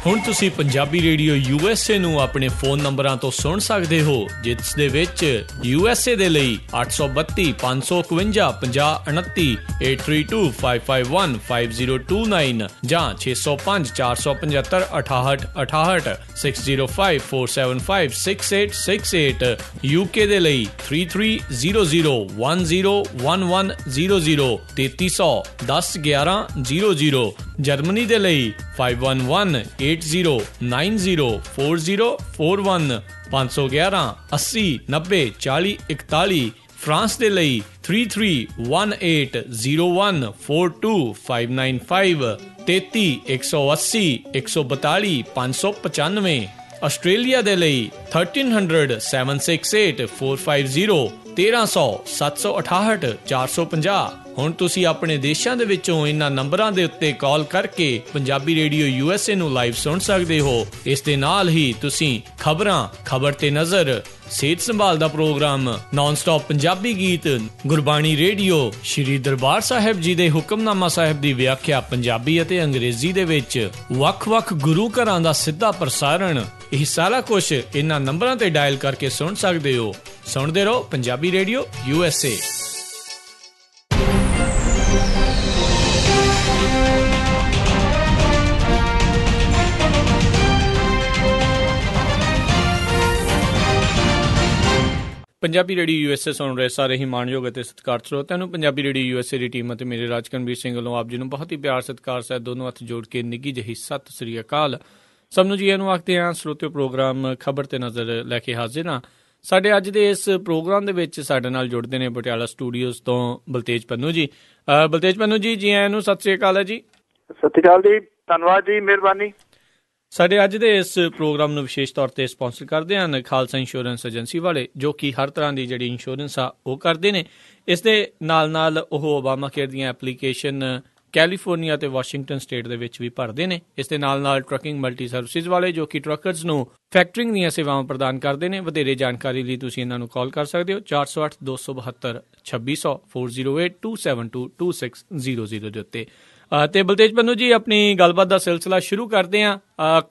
ਹੁਣ ਤੁਸੀਂ Punjabi radio USA ਨੂੰ ਆਪਣੇ ਫੋਨ ਨੰਬਰਾਂ ਤੋਂ ਸੁਣ ਸਕਦੇ ਹੋ, ਜਿਸ ਦੇ ਵਿੱਚ USA ਦੇ ਲਈ 832 551 5029, 8325515029 ਜਾਂ 605 475 6868, 6054756868, UK ਦੇ ਲਈ 3300101100, 3300 ਜਰਮਨੀ ਦੇ ਲਈ 51180904041511 80 90 40 41, ਫਰਾਂਸ ਦੇ ਲਈ 3318014255, 33 180 142 595, ਆਸਟ੍ਰੇਲੀਆ ਦੇ ਲਈ 1300 768 450, 1300 768 450। ਹੁਣ ਤੁਸੀਂ ਆਪਣੇ ਦੇਸ਼ਾਂ ਦੇ ਵਿੱਚੋਂ ਇਹਨਾਂ ਨੰਬਰਾਂ ਦੇ ਉੱਤੇ ਕਾਲ ਕਰਕੇ ਪੰਜਾਬੀ ਰੇਡੀਓ USA ਨੂੰ ਲਾਈਵ ਸੁਣ ਸਕਦੇ ਹੋ। ਇਸ ਦੇ ਨਾਲ ਹੀ ਤੁਸੀਂ ਖਬਰਾਂ, ਖਬਰ ਤੇ ਨਜ਼ਰ, ਸਿਹਤ ਸੰਭਾਲ ਦਾ ਪ੍ਰੋਗਰਾਮ, ਨਾਨ ਸਟਾਪ ਪੰਜਾਬੀ ਗੀਤ, ਗੁਰਬਾਣੀ ਰੇਡੀਓ, ਸ਼੍ਰੀ ਦਰਬਾਰ ਸਾਹਿਬ ਜੀ ਦੇ ਹੁਕਮਨਾਮਾ ਸਾਹਿਬ ਦੀ ਵਿਆਖਿਆ ਪੰਜਾਬੀ ਅਤੇ ਅੰਗਰੇਜ਼ੀ ਦੇ ਵਿੱਚ, ਵੱਖ-ਵੱਖ ਗੁਰੂ ਘਰਾਂ ਦਾ ਸਿੱਧਾ ਪ੍ਰਸਾਰਣ, ਇਹ ਸਾਰਾ ਕੁਝ ਇਹਨਾਂ ਨੰਬਰਾਂ ਤੇ ਡਾਇਲ ਕਰਕੇ ਸੁਣ ਸਕਦੇ ਹੋ। ਸੁਣਦੇ ਰਹੋ Punjabi radio USA। Punjabi radio USA ਸੁਣ ਰਹੇ ਸਾਰੇ ਹੀ ਮਾਣਯੋਗ ਅਤੇ ਸਤਿਕਾਰਤ ਸਰੋਤਿਆਂ ਨੂੰ ਪੰਜਾਬੀ ਰੇਡੀਓ USA ਦੀ ਟੀਮ ਅਤੇ ਮੇਰੇ ਰਾਜਕਰਮਵੀਰ ਸਿੰਘ ਵੱਲੋਂ ਆਪ ਜੀ ਨੂੰ ਬਹੁਤ ਹੀ ਪਿਆਰ ਸਤਿਕਾਰ ਸਹਿਤ ਦੋਨੋਂ ਹੱਥ ਜੋੜ ਕੇ ਨਿੱਘੀ ਜਿਹੀ ਸਤਿ ਸ੍ਰੀ ਅਕਾਲ। ਸਭ ਨੂੰ ਜੀ ਇਹਨੂੰ ਆਖਦੇ ਹਾਂ। ਸਰੋਤਿਓ, ਪ੍ਰੋਗਰਾਮ ਖਬਰ ਤੇ ਨਜ਼ਰ ਲੈ ਕੇ ਹਾਜ਼ਰ ਹਾਂ। ਸਾਡੇ ਅੱਜ ਦੇ ਇਸ ਪ੍ਰੋਗਰਾਮ ਦੇ ਵਿੱਚ ਸਾਡੇ ਨਾਲ ਜੁੜਦੇ ਨੇ ਪਟਿਆਲਾ ਸਟੂਡੀਓਜ਼ ਤੋਂ ਬਲਤੇਜ ਪੰਨੂ ਜੀ। ਬਲਤੇਜ ਪੰਨੂ ਜੀ, ਜੀ ਆਇਆਂ ਨੂੰ, ਸਤਿ ਸ੍ਰੀ ਅਕਾਲ ਹੈ ਜੀ। ਸਤਿ ਸ੍ਰੀ ਅਕਾਲ ਜੀ, ਧੰਨਵਾਦ ਜੀ, ਮਿਹਰਬਾਨੀ। ਸਾਡੇ ਅੱਜ ਦੇ ਇਸ ਪ੍ਰੋਗਰਾਮ ਨੂੰ ਵਿਸ਼ੇਸ਼ ਤੌਰ ਤੇ ਸਪਾਂਸਰ ਕਰਦੇ ਹਨ ਖਾਲਸਾ ਇੰਸ਼ੋਰੈਂਸ ਏਜੰਸੀ ਵਾਲੇ, ਜੋ ਕਿ ਹਰ ਤਰ੍ਹਾਂ ਦੀ ਜਿਹੜੀ ਇੰਸ਼ੋਰੈਂਸ ਆ ਉਹ ਕਰਦੇ ਨੇ। ਇਸ ਦੇ ਨਾਲ ਨਾਲ ਉਹ ਓਬਾਮਾ ਕੇਅਰ ਦੀਆਂ ਐਪਲੀਕੇਸ਼ਨ ਕੈਲੀਫੋਰਨੀਆ ਤੇ ਵਾਸ਼ਿੰਗਟਨ ਸਟੇਟ ਦੇ ਵਿੱਚ ਵੀ ਭਰਦੇ ਨੇ। ਇਸ ਦੇ ਨਾਲ ਨਾਲ ਟਰੱਕਿੰਗ ਮਲਟੀ ਸਰਵਿਸਿਜ਼ ਵਾਲੇ, ਜੋ ਕਿ ਟਰੱਕਰਜ਼ ਨੂੰ ਫੈਕਟਰਿੰਗ ਦੀਆਂ ਸੇਵਾਵਾਂ ਪ੍ਰਦਾਨ ਕਰਦੇ ਨੇ। ਵਧੇਰੇ ਜਾਣਕਾਰੀ ਲਈ ਤੁਸੀਂ ਇਹਨਾਂ ਨੂੰ ਕਾਲ ਕਰ ਸਕਦੇ ਹੋ 408 272 2600 408 272 2600 ਦੇ ਉੱਤੇ। ਤੇ ਬਲਤੇਜ ਪੰਨੂ ਜੀ, ਆਪਣੀ ਗੱਲਬਾਤ ਦਾ ਸਿਲਸਿਲਾ ਸ਼ੁਰੂ ਕਰਦੇ ਹਾਂ।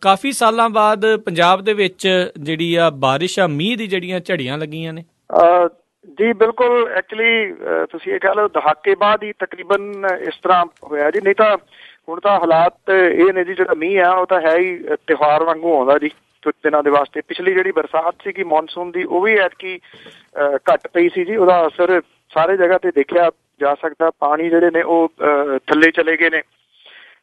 ਕਾਫੀ ਸਾਲਾਂ ਬਾਅਦ ਪੰਜਾਬ ਦੇ ਵਿੱਚ ਜਿਹੜੀ ਆ ਬਾਰਿਸ਼ ਆ, ਮੀਂਹ ਦੀ ਜਿਹੜੀਆਂ ਝੜੀਆਂ ਲੱਗੀਆਂ ਨੇ। ਜੀ ਬਿਲਕੁਲ, ਐਕਚੁਅਲੀ ਤੁਸੀਂ ਇਹ ਕਹਿ ਲਓ ਦਹਾਕੇ ਬਾਅਦ ਹੀ ਤਕਰੀਬਨ ਇਸ ਤਰ੍ਹਾਂ ਹੋਇਆ ਜੀ। ਨਹੀਂ ਤਾਂ ਹੁਣ ਤਾਂ ਹਾਲਾਤ ਇਹ ਨੇ ਜੀ, ਜਿਹੜਾ ਮੀਂਹ ਆ ਉਹ ਤਾਂ ਹੈ ਹੀ ਤਿਉਹਾਰ ਵਾਂਗੂ ਆਉਂਦਾ ਜੀ ਕੁਝ ਦਿਨਾਂ ਦੇ ਵਾਸਤੇ। ਪਿਛਲੀ ਜਿਹੜੀ ਬਰਸਾਤ ਸੀਗੀ ਮੌਨਸੂਨ ਦੀ, ਉਹ ਵੀ ਐਤਕੀ ਘੱਟ ਪਈ ਸੀ ਜੀ। ਉਹਦਾ ਅਸਰ ਸਾਰੇ ਜਗ੍ਹਾ ਤੇ ਦੇਖਿਆ ਜਾ ਸਕਦਾ। ਪਾਣੀ ਜਿਹੜੇ ਨੇ ਉਹ ਥੱਲੇ ਚਲੇ ਗਏ ਨੇ।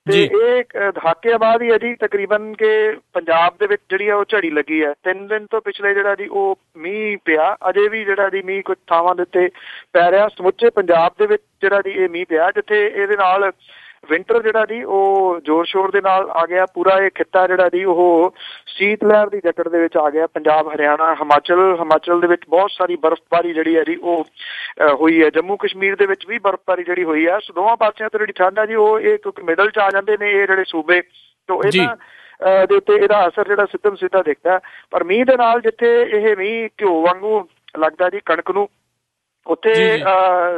ਤੇ ਇਹ ਦਹਾਕੇ ਬਾਅਦ ਹੀ ਹੈ ਜੀ ਤਕਰੀਬਨ ਕਿ ਪੰਜਾਬ ਦੇ ਵਿੱਚ ਜਿਹੜੀ ਆ ਉਹ ਝੜੀ ਲੱਗੀ ਹੈ। 3 ਦਿਨ ਤੋਂ ਪਿਛਲੇ ਜਿਹੜਾ ਜੀ ਉਹ ਮੀਂਹ ਪਿਆ, ਅਜੇ ਵੀ ਜਿਹੜਾ ਜੀ ਮੀਂਹ ਕੁਝ ਥਾਵਾਂ ਦੇ ਉੱਤੇ ਪੈ ਰਿਹਾ। ਸਮੁੱਚੇ ਪੰਜਾਬ ਦੇ ਵਿੱਚ ਜਿਹੜਾ ਜੀ ਇਹ ਮੀਂਹ ਪਿਆ, ਜਿੱਥੇ ਇਹਦੇ ਨਾਲ ਵਿੰਟਰ ਜਿਹੜਾ ਜੀ ਉਹ ਜ਼ੋਰ ਸ਼ੋਰ ਦੇ ਨਾਲ ਆ ਗਿਆ। ਪੂਰਾ ਇਹ ਖਿੱਤਾ ਜਿਹੜਾ ਜੀ ਉਹ ਸ਼ੀਤ ਲਹਿਰ ਦੀ ਜਕੜ ਦੇ ਵਿੱਚ ਆ ਗਿਆ। ਪੰਜਾਬ, ਹਰਿਆਣਾ, ਹਿਮਾਚਲ ਦੇ ਵਿੱਚ ਬਹੁਤ ਸਾਰੀ ਬਰਫ਼ਬਾਰੀ ਜਿਹੜੀ ਹੈ ਜੀ ਉਹ ਹੋਈ ਹੈ। ਜੰਮੂ ਕਸ਼ਮੀਰ ਦੇ ਵਿੱਚ ਵੀ ਬਰਫ਼ਬਾਰੀ ਜਿਹੜੀ ਹੋਈ ਹੈ। ਸੋ ਦੋਵਾਂ ਪਾਸਿਆਂ ਤੋਂ ਜਿਹੜੀ ਠੰਡ ਹੈ ਜੀ ਉਹ ਇਹ ਕਿਉਂਕਿ ਮਿਡਲ 'ਚ ਆ ਜਾਂਦੇ ਨੇ ਇਹ ਜਿਹੜੇ ਸੂਬੇ, ਤੋਂ ਇਹਨਾਂ ਦੇ ਉੱਤੇ ਇਹਦਾ ਅਸਰ ਜਿਹੜਾ ਸਿੱਧਾ ਦਿਖਦਾ। ਪਰ ਮੀਂਹ ਦੇ ਨਾਲ ਜਿੱਥੇ ਇਹ ਮੀਂਹ ਘਿਓ ਵਾਂਗੂ ਲੱਗਦਾ ਜੀ ਕਣਕ ਨੂੰ, ਉੱਥੇ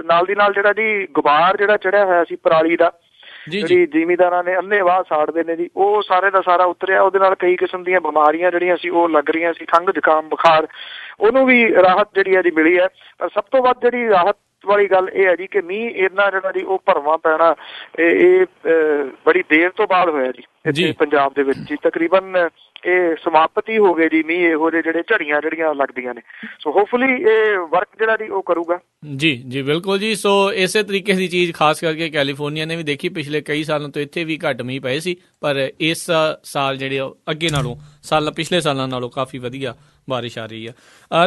ਨਾਲ ਦੀ ਨਾਲ ਜਿਹੜਾ ਜੀ ਗੁਬਾਰ ਜਿਹੜਾ ਚੜਿਆ ਹੋਇਆ ਸੀ ਪਰਾਲੀ ਦਾ, ਜਿਹੜੀ ਜ਼ਿਮੀਂਦਾਰਾਂ ਨੇ ਅੰਨ੍ਹੇਵਾਹ ਸਾੜਦੇ ਨੇ ਜੀ, ਉਹ ਸਾਰੇ ਦਾ ਸਾਰਾ ਉਤਰਿਆ। ਉਹਦੇ ਨਾਲ ਕਈ ਕਿਸਮ ਦੀਆਂ ਬਿਮਾਰੀਆਂ ਜਿਹੜੀਆਂ ਸੀ ਉਹ ਲੱਗ ਰਹੀਆਂ ਸੀ, ਖੰਘ, ਜ਼ੁਕਾਮ, ਬੁਖਾਰ, ਉਹਨੂੰ ਵੀ ਰਾਹਤ ਜਿਹੜੀ ਹੈ ਜੀ ਮਿਲੀ ਹੈ। ਪਰ ਸਭ ਤੋਂ ਵੱਧ ਜਿਹੜੀ ਰਾਹਤ ਵਾਲੀ ਗੱਲ ਇਹ ਹੈ ਜੀ ਕਿ ਮੀਂਹ ਇੰਨਾ ਜਿਹੜਾ ਜੀ ਉਹ ਭਰਵਾਂ ਪੈਣਾ ਇਹ ਬੜੀ ਦੇਰ ਤੋਂ ਬਾਅਦ ਹੋਇਆ ਜੀ ਇੱਥੇ ਪੰਜਾਬ ਦੇ ਵਿੱਚ ਜੀ। ਤਕਰੀਬਨ ਇਹ ਸਮਾਪਤੀ ਹੋ ਗਏ ਜੀ ਮੀਂਹ ਇਹੋ ਜਿਹੇ ਜਿਹੜੇ ਝੜੀਆਂ ਜਿਹੜੀਆਂ ਲੱਗਦੀਆਂ ਨੇ। ਸੋ ਹੋਪਫੁਲੀ ਇਹ ਵਰਕ ਜਿਹੜਾ ਜੀ ਉਹ ਕਰੂਗਾ। ਜੀ ਬਿਲਕੁਲ ਜੀ। ਸੋ ਇਸੇ ਤਰੀਕੇ ਦੀ ਚੀਜ਼ ਖਾਸ ਕਰਕੇ ਕੈਲੀਫੋਰਨੀਆ ਨੇ ਵੀ ਦੇਖੀ। ਪਿਛਲੇ ਕਈ ਸਾਲਾਂ ਤੋਂ ਇੱਥੇ ਵੀ ਘੱਟ ਮੀਂਹ ਪਏ ਸੀ, ਪਰ ਇਸ ਸਾਲ ਜਿਹੜੇ ਅੱਗੇ ਨਾਲੋਂ ਪਿਛਲੇ ਸਾਲਾਂ ਨਾਲੋਂ ਕਾਫੀ ਵਧੀਆ ਬਾਰਿਸ਼ ਆ ਰਹੀ ਆ।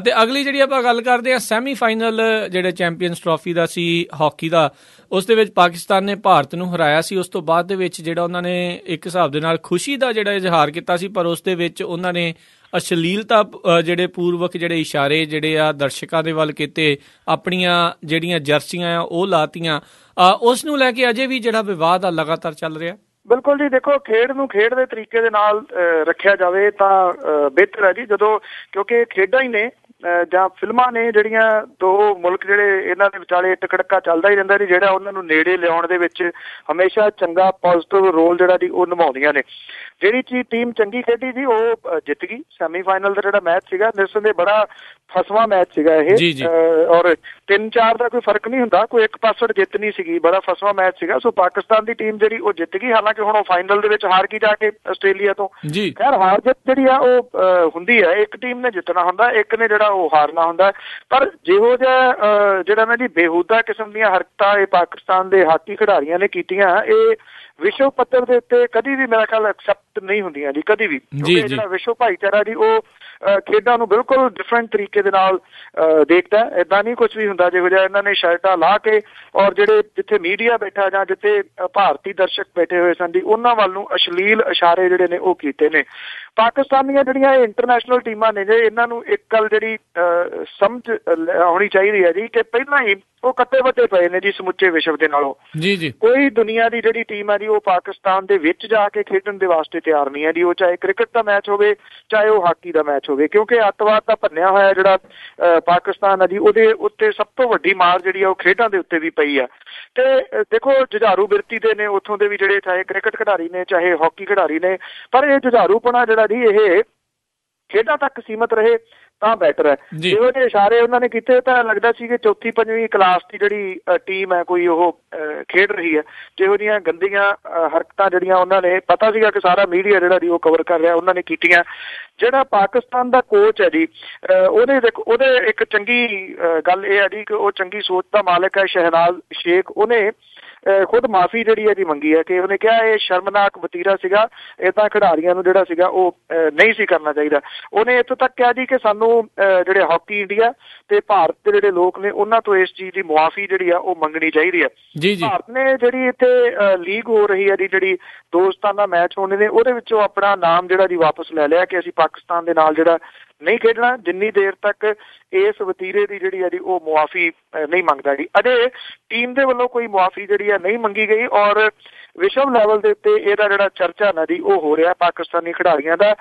ਤੇ ਅਗਲੀ ਜਿਹੜੀ ਆਪਾਂ ਗੱਲ ਕਰਦੇ ਹਾਂ, ਸੈਮੀ ਫਾਈਨਲ ਜਿਹੜੇ ਚੈਂਪੀਅਨਸ ਟਰੋਫੀ ਦਾ ਸੀ ਹਾਕੀ ਦਾ, ਉਸ ਦੇ ਵਿੱਚ ਪਾਕਿਸਤਾਨ ਨੇ ਭਾਰਤ ਨੂੰ ਹਰਾਇਆ ਸੀ। ਉਸ ਤੋਂ ਬਾਅਦ ਦੇ ਵਿੱਚ ਜਿਹੜਾ ਉਹਨਾਂ ਨੇ ਇੱਕ ਹਿਸਾਬ ਦੇ ਨਾਲ ਖੁਸ਼ੀ ਦਾ ਜਿਹੜਾ ਇਜ਼ਹਾਰ ਕੀਤਾ ਸੀ, ਪਰ ਉਸ ਦੇ ਵਿੱਚ ਉਹਨਾਂ ਨੇ ਅਸ਼ਲੀਲਤਾ ਜਿਹੜੇ ਪੂਰਵਕ ਜਿਹੜੇ ਇਸ਼ਾਰੇ ਜਿਹੜੇ ਆ ਦਰਸ਼ਕਾਂ ਦੇ ਵੱਲ ਕੀਤੇ, ਆਪਣੀਆਂ ਜਿਹੜੀਆਂ ਜਰਸੀਆਂ ਆ ਉਹ ਲਾਤੀਆਂ। ਉਸ ਨੂੰ ਲੈ ਕੇ ਅਜੇ ਵੀ ਜਿਹੜਾ ਵਿਵਾਦ ਆ ਲਗਾਤਾਰ ਚੱਲ ਰਿਹਾ। ਬਿਲਕੁਲ ਜੀ, ਦੇਖੋ ਖੇਡ ਨੂੰ ਖੇਡ ਦੇ ਤਰੀਕੇ ਦੇ ਨਾਲ ਰੱਖਿਆ ਜਾਵੇ ਤਾਂ ਬਿਹਤਰ ਹੈ ਜੀ। ਜਦੋਂ ਕਿਉਂਕਿ ਖੇਡਾਂ ਹੀ ਨੇ ਜਾਂ ਫਿਲਮਾਂ ਨੇ ਜਿਹੜੀਆਂ ਦੋ ਮੁਲਕ ਜਿਹੜੇ ਇਹਨਾਂ ਦੇ ਵਿਚਾਲੇ ਟਕੜਕਾ ਚੱਲਦਾ ਹੀ ਰਹਿੰਦਾ ਜੀ, ਜਿਹੜਾ ਉਹਨਾਂ ਨੂੰ ਨੇੜੇ ਲਿਆਉਣ ਦੇ ਵਿੱਚ ਹਮੇਸ਼ਾ ਚੰਗਾ ਪੋਜ਼ਿਟਿਵ ਰੋਲ ਜਿਹੜਾ ਜੀ ਉਹ ਨਿਭਾਉਂਦੀਆਂ ਨੇ। ਜਿਹੜੀ ਚੀਜ਼ ਟੀਮ ਚੰਗੀ ਖੇਡੀ ਜੀ ਉਹ ਜਿੱਤ ਗਈ। ਸੈਮੀਫਾਈਨਲ ਦਾ ਜਿਹੜਾ ਮੈਚ ਸੀਗਾ ਨਿਰਸੰਦੇਹ ਬੜਾ ਫਸਵਾਂ ਮੈਚ ਸੀਗਾ ਇਹ, ਔਰ 3-4 ਦਾ ਕੋਈ ਫਰਕ ਨਹੀਂ ਹੁੰਦਾ, ਕੋਈ 1% ਜਿੱਤ ਨਹੀਂ ਸੀਗੀ, ਬੜਾ ਫਸਵਾਂ ਮੈਚ ਸੀਗਾ। ਸੋ ਪਾਕਿਸਤਾਨ ਦੀ ਟੀਮ ਜਿਹੜੀ ਉਹ ਜਿੱਤ ਗਈ, ਹਾਲਾਂਕਿ ਹੁਣ ਉਹ ਫਾਈਨਲ ਦੇ ਵਿੱਚ ਹਾਰ ਗਈ ਜਾ ਕੇ ਆਸਟ੍ਰੇਲੀਆ ਤੋਂ। ਖੈਰ ਹਾਰ ਜਿੱਤ ਜਿਹੜੀ ਆ ਉਹ ਹੁੰਦੀ ਹੈ, ਇੱਕ ਟੀਮ ਨੇ ਜਿੱਤਣਾ ਹੁੰਦਾ, ਇੱਕ ਨੇ ਜਿਹੜਾ ਉਹ ਹਾਰਨਾ ਹੁੰਦਾ। ਪਰ ਜਿਹੋ ਜਿਹਾ ਜਿਹੜਾ ਨਾ ਜੀ ਬੇਹੂਦਾ ਕਿਸਮ ਦੀਆਂ ਹਰਕਤਾਂ ਇਹ ਪਾਕਿਸਤਾਨ ਦੇ ਹਾਕੀ ਖਿਡਾਰੀਆਂ ਨੇ ਕੀਤੀਆਂ, ਇਹ ਵਿਸ਼ਵ ਪੱਧਰ ਦੇ ਉੱਤੇ ਕਦੀ ਵੀ ਮੇਰਾ ਖਿਆਲ ਐਕਸੈਪਟ ਨਹੀਂ ਹੁੰਦੀਆਂ ਜੀ, ਕਦੀ ਵੀ। ਕਿਉਂਕਿ ਜਿਹੜਾ ਵਿਸ਼ਵ ਭਾਈਚਾਰਾ ਜੀ ਉਹ ਖੇਡਾਂ ਨੂੰ ਬਿਲਕੁਲ ਡਿਫਰੈਂਟ ਤਰੀਕੇ ਦੇ ਨਾਲ ਦੇਖਦਾ। ਏਦਾਂ ਨਹੀਂ ਕੁਝ ਵੀ ਹੁੰਦਾ ਜਿਹੋ ਜਿਹਾ ਇਹਨਾਂ ਨੇ ਸ਼ਰਟਾਂ ਲਾ ਕੇ, ਔਰ ਜਿਹੜੇ ਜਿੱਥੇ ਮੀਡੀਆ ਬੈਠਾ ਜਾਂ ਜਿੱਥੇ ਭਾਰਤੀ ਦਰਸ਼ਕ ਬੈਠੇ ਹੋਏ ਸਨ ਜੀ, ਉਹਨਾਂ ਵੱਲ ਨੂੰ ਅਸ਼ਲੀਲ ਇਸ਼ਾਰੇ ਜਿਹੜੇ ਨੇ ਉਹ ਕੀਤੇ ਨੇ। ਪਾਕਿਸਤਾਨੀਆਂ ਜਿਹੜੀਆਂ ਇੰਟਰਨੈਸ਼ਨਲ ਟੀਮਾਂ ਨੇ ਜੇ, ਇਹਨਾਂ ਨੂੰ ਇੱਕ ਗੱਲ ਜਿਹੜੀ ਸਮਝ ਆਉਣੀ ਚਾਹੀਦੀ ਹੈ ਜੀ ਕਿ ਪਹਿਲਾਂ ਹੀ ਉਹ ਕੱਟੇ ਵੱਟੇ ਪਏ ਨੇ ਜੀ ਸਮੁੱਚੇ ਵਿਸ਼ਵ ਦੇ ਨਾਲੋਂ। ਕੋਈ ਦੁਨੀਆ ਦੀ ਜਿਹੜੀ ਟੀਮ ਹੈ ਜੀ ਉਹ ਪਾਕਿਸਤਾਨ ਦੇ ਵਿੱਚ ਜਾ ਕੇ ਖੇਡਣ ਦੇ ਵਾਸਤੇ ਤਿਆਰ ਨਹੀਂ ਹੈ ਜੀ, ਉਹ ਚਾਹੇ ਕ੍ਰਿਕਟ ਦਾ ਮੈਚ ਹੋਵੇ ਚਾਹੇ ਉਹ ਹਾਕੀ ਦਾ ਮੈਚ ਹੋਵੇ। ਕਿਉਂਕਿ ਅੱਤਵਾਦ ਦਾ ਭੰਨਿਆ ਹੋਇਆ ਜਿਹੜਾ ਪਾਕਿਸਤਾਨ ਹੈ ਜੀ, ਉਹਦੇ ਉੱਤੇ ਸਭ ਤੋਂ ਵੱਡੀ ਮਾਰ ਜਿਹੜੀ ਆ ਉਹ ਖੇਡਾਂ ਦੇ ਉੱਤੇ ਵੀ ਪਈ ਆ। ਤੇ ਦੇਖੋ ਜੁਝਾਰੂ ਬਿਰਤੀ ਦੇ ਨੇ ਉੱਥੋਂ ਦੇ ਵੀ, ਜਿਹੜੇ ਚਾਹੇ ਕ੍ਰਿਕਟ ਖਿਡਾਰੀ ਨੇ ਚਾਹੇ ਹਾਕੀ ਖਿਡਾਰੀ ਨੇ, ਪਰ ਇਹ ਜੁਝਾਰੂਪਣਾ ਜਿਹੜਾ ਜੀ ਇਹ ਖੇਡਾਂ ਤੱਕ ਸੀਮਤ ਰਹੇ ਤਾਂ ਬੈਟਰ ਹੈ। ਜਿਹੋ ਜਿਹੇ ਇਸ਼ਾਰੇ ਉਹਨਾਂ ਨੇ ਕੀਤੇ ਤਾਂ ਲੱਗਦਾ ਸੀ ਕਿ 4ਵੀਂ-5ਵੀਂ ਕਲਾਸ ਦੀ ਜਿਹੜੀ ਟੀਮ ਹੈ ਕੋਈ ਉਹ ਖੇਡ ਰਹੀ ਹੈ। ਜਿਹੋ ਜਿਹੀਆਂ ਗੰਦੀਆਂ ਹਰਕਤਾਂ ਜਿਹੜੀਆਂ ਉਹਨਾਂ ਨੇ, ਪਤਾ ਸੀਗਾ ਕਿ ਸਾਰਾ ਮੀਡੀਆ ਜਿਹੜਾ ਜੀ ਉਹ ਕਵਰ ਕਰ ਰਿਹਾ, ਉਹਨਾਂ ਨੇ ਕੀਤੀਆਂ। ਜਿਹੜਾ ਪਾਕਿਸਤਾਨ ਦਾ ਕੋਚ ਹੈ ਜੀ, ਉਹਦੇ ਇੱਕ ਚੰਗੀ ਗੱਲ ਇਹ ਹੈ ਜੀ ਕਿ ਉਹ ਚੰਗੀ ਸੋਚ ਦਾ ਮਾਲਕ ਹੈ ਸ਼ਹਿਨਾਜ਼ ਸ਼ੇਖ। ਉਹਨੇ ਖੁਦ ਮਾਫੀ ਜਿਹੜੀ ਹੈ ਜੀ ਮੰਗੀ ਹੈ ਕਿ ਉਹਨੇ ਕਿਹਾ ਇਹ ਸ਼ਰਮਨਾਕ ਵਤੀਰਾ ਸੀਗਾ, ਇਹ ਤਾਂ ਖਿਡਾਰੀਆਂ ਨੂੰ ਜਿਹੜਾ ਸੀਗਾ ਉਹ ਨਹੀਂ ਸੀ ਕਰਨਾ ਚਾਹੀਦਾ। ਉਹਨੇ ਇੱਥੋਂ ਤੱਕ ਕਿਹਾ ਜੀ ਕਿ ਸਾਨੂੰ ਜਿਹੜੇ ਹਾਕੀ ਇੰਡੀਆ ਤੇ ਭਾਰਤ ਦੇ ਜਿਹੜੇ ਲੋਕ ਨੇ ਉਹਨਾਂ ਤੋਂ ਇਸ ਚੀਜ਼ ਦੀ ਮੁਆਫੀ ਜਿਹੜੀ ਆ ਉਹ ਮੰਗਣੀ ਚਾਹੀਦੀ ਹੈ। ਭਾਰਤ ਨੇ ਜਿਹੜੀ ਇੱਥੇ ਲੀਗ ਹੋ ਰਹੀ ਹੈ ਜੀ, ਜਿਹੜੀ ਦੋਸਤਾਨਾ ਮੈਚ ਹੋਣੇ ਨੇ, ਉਹਦੇ ਵਿੱਚੋਂ ਆਪਣਾ ਨਾਮ ਜਿਹੜਾ ਜੀ ਵਾਪਸ ਲੈ ਲਿਆ ਕਿ ਅਸੀਂ ਪਾਕਿਸਤਾਨ ਦੇ ਨਾਲ ਜਿਹੜਾ ਨਹੀਂ ਖੇਡਣਾ ਜਿੰਨੀ ਦੇਰ ਤੱਕ ਇਸ ਵਤੀਰੇ ਦੀ ਜਿਹੜੀ ਹੈ ਜੀ ਉਹ ਮੁਆਫੀ ਨਹੀਂ ਮੰਗਦਾ ਜੀ। ਅਜੇ ਟੀਮ ਦੇ ਵੱਲੋਂ ਕੋਈ ਮੁਆਫੀ ਜਿਹੜੀ ਹੈ ਨਹੀਂ ਮੰਗੀ ਗਈ, ਔਰ ਵਿਸ਼ਵ ਲੈਵਲ ਦੇ ਉੱਤੇ ਇਹਦਾ ਜਿਹੜਾ ਚਰਚਾ ਨਾ ਜੀ ਉਹ ਹੋ ਰਿਹਾ ਪਾਕਿਸਤਾਨੀ ਖਿਡਾਰੀਆਂ ਦਾ।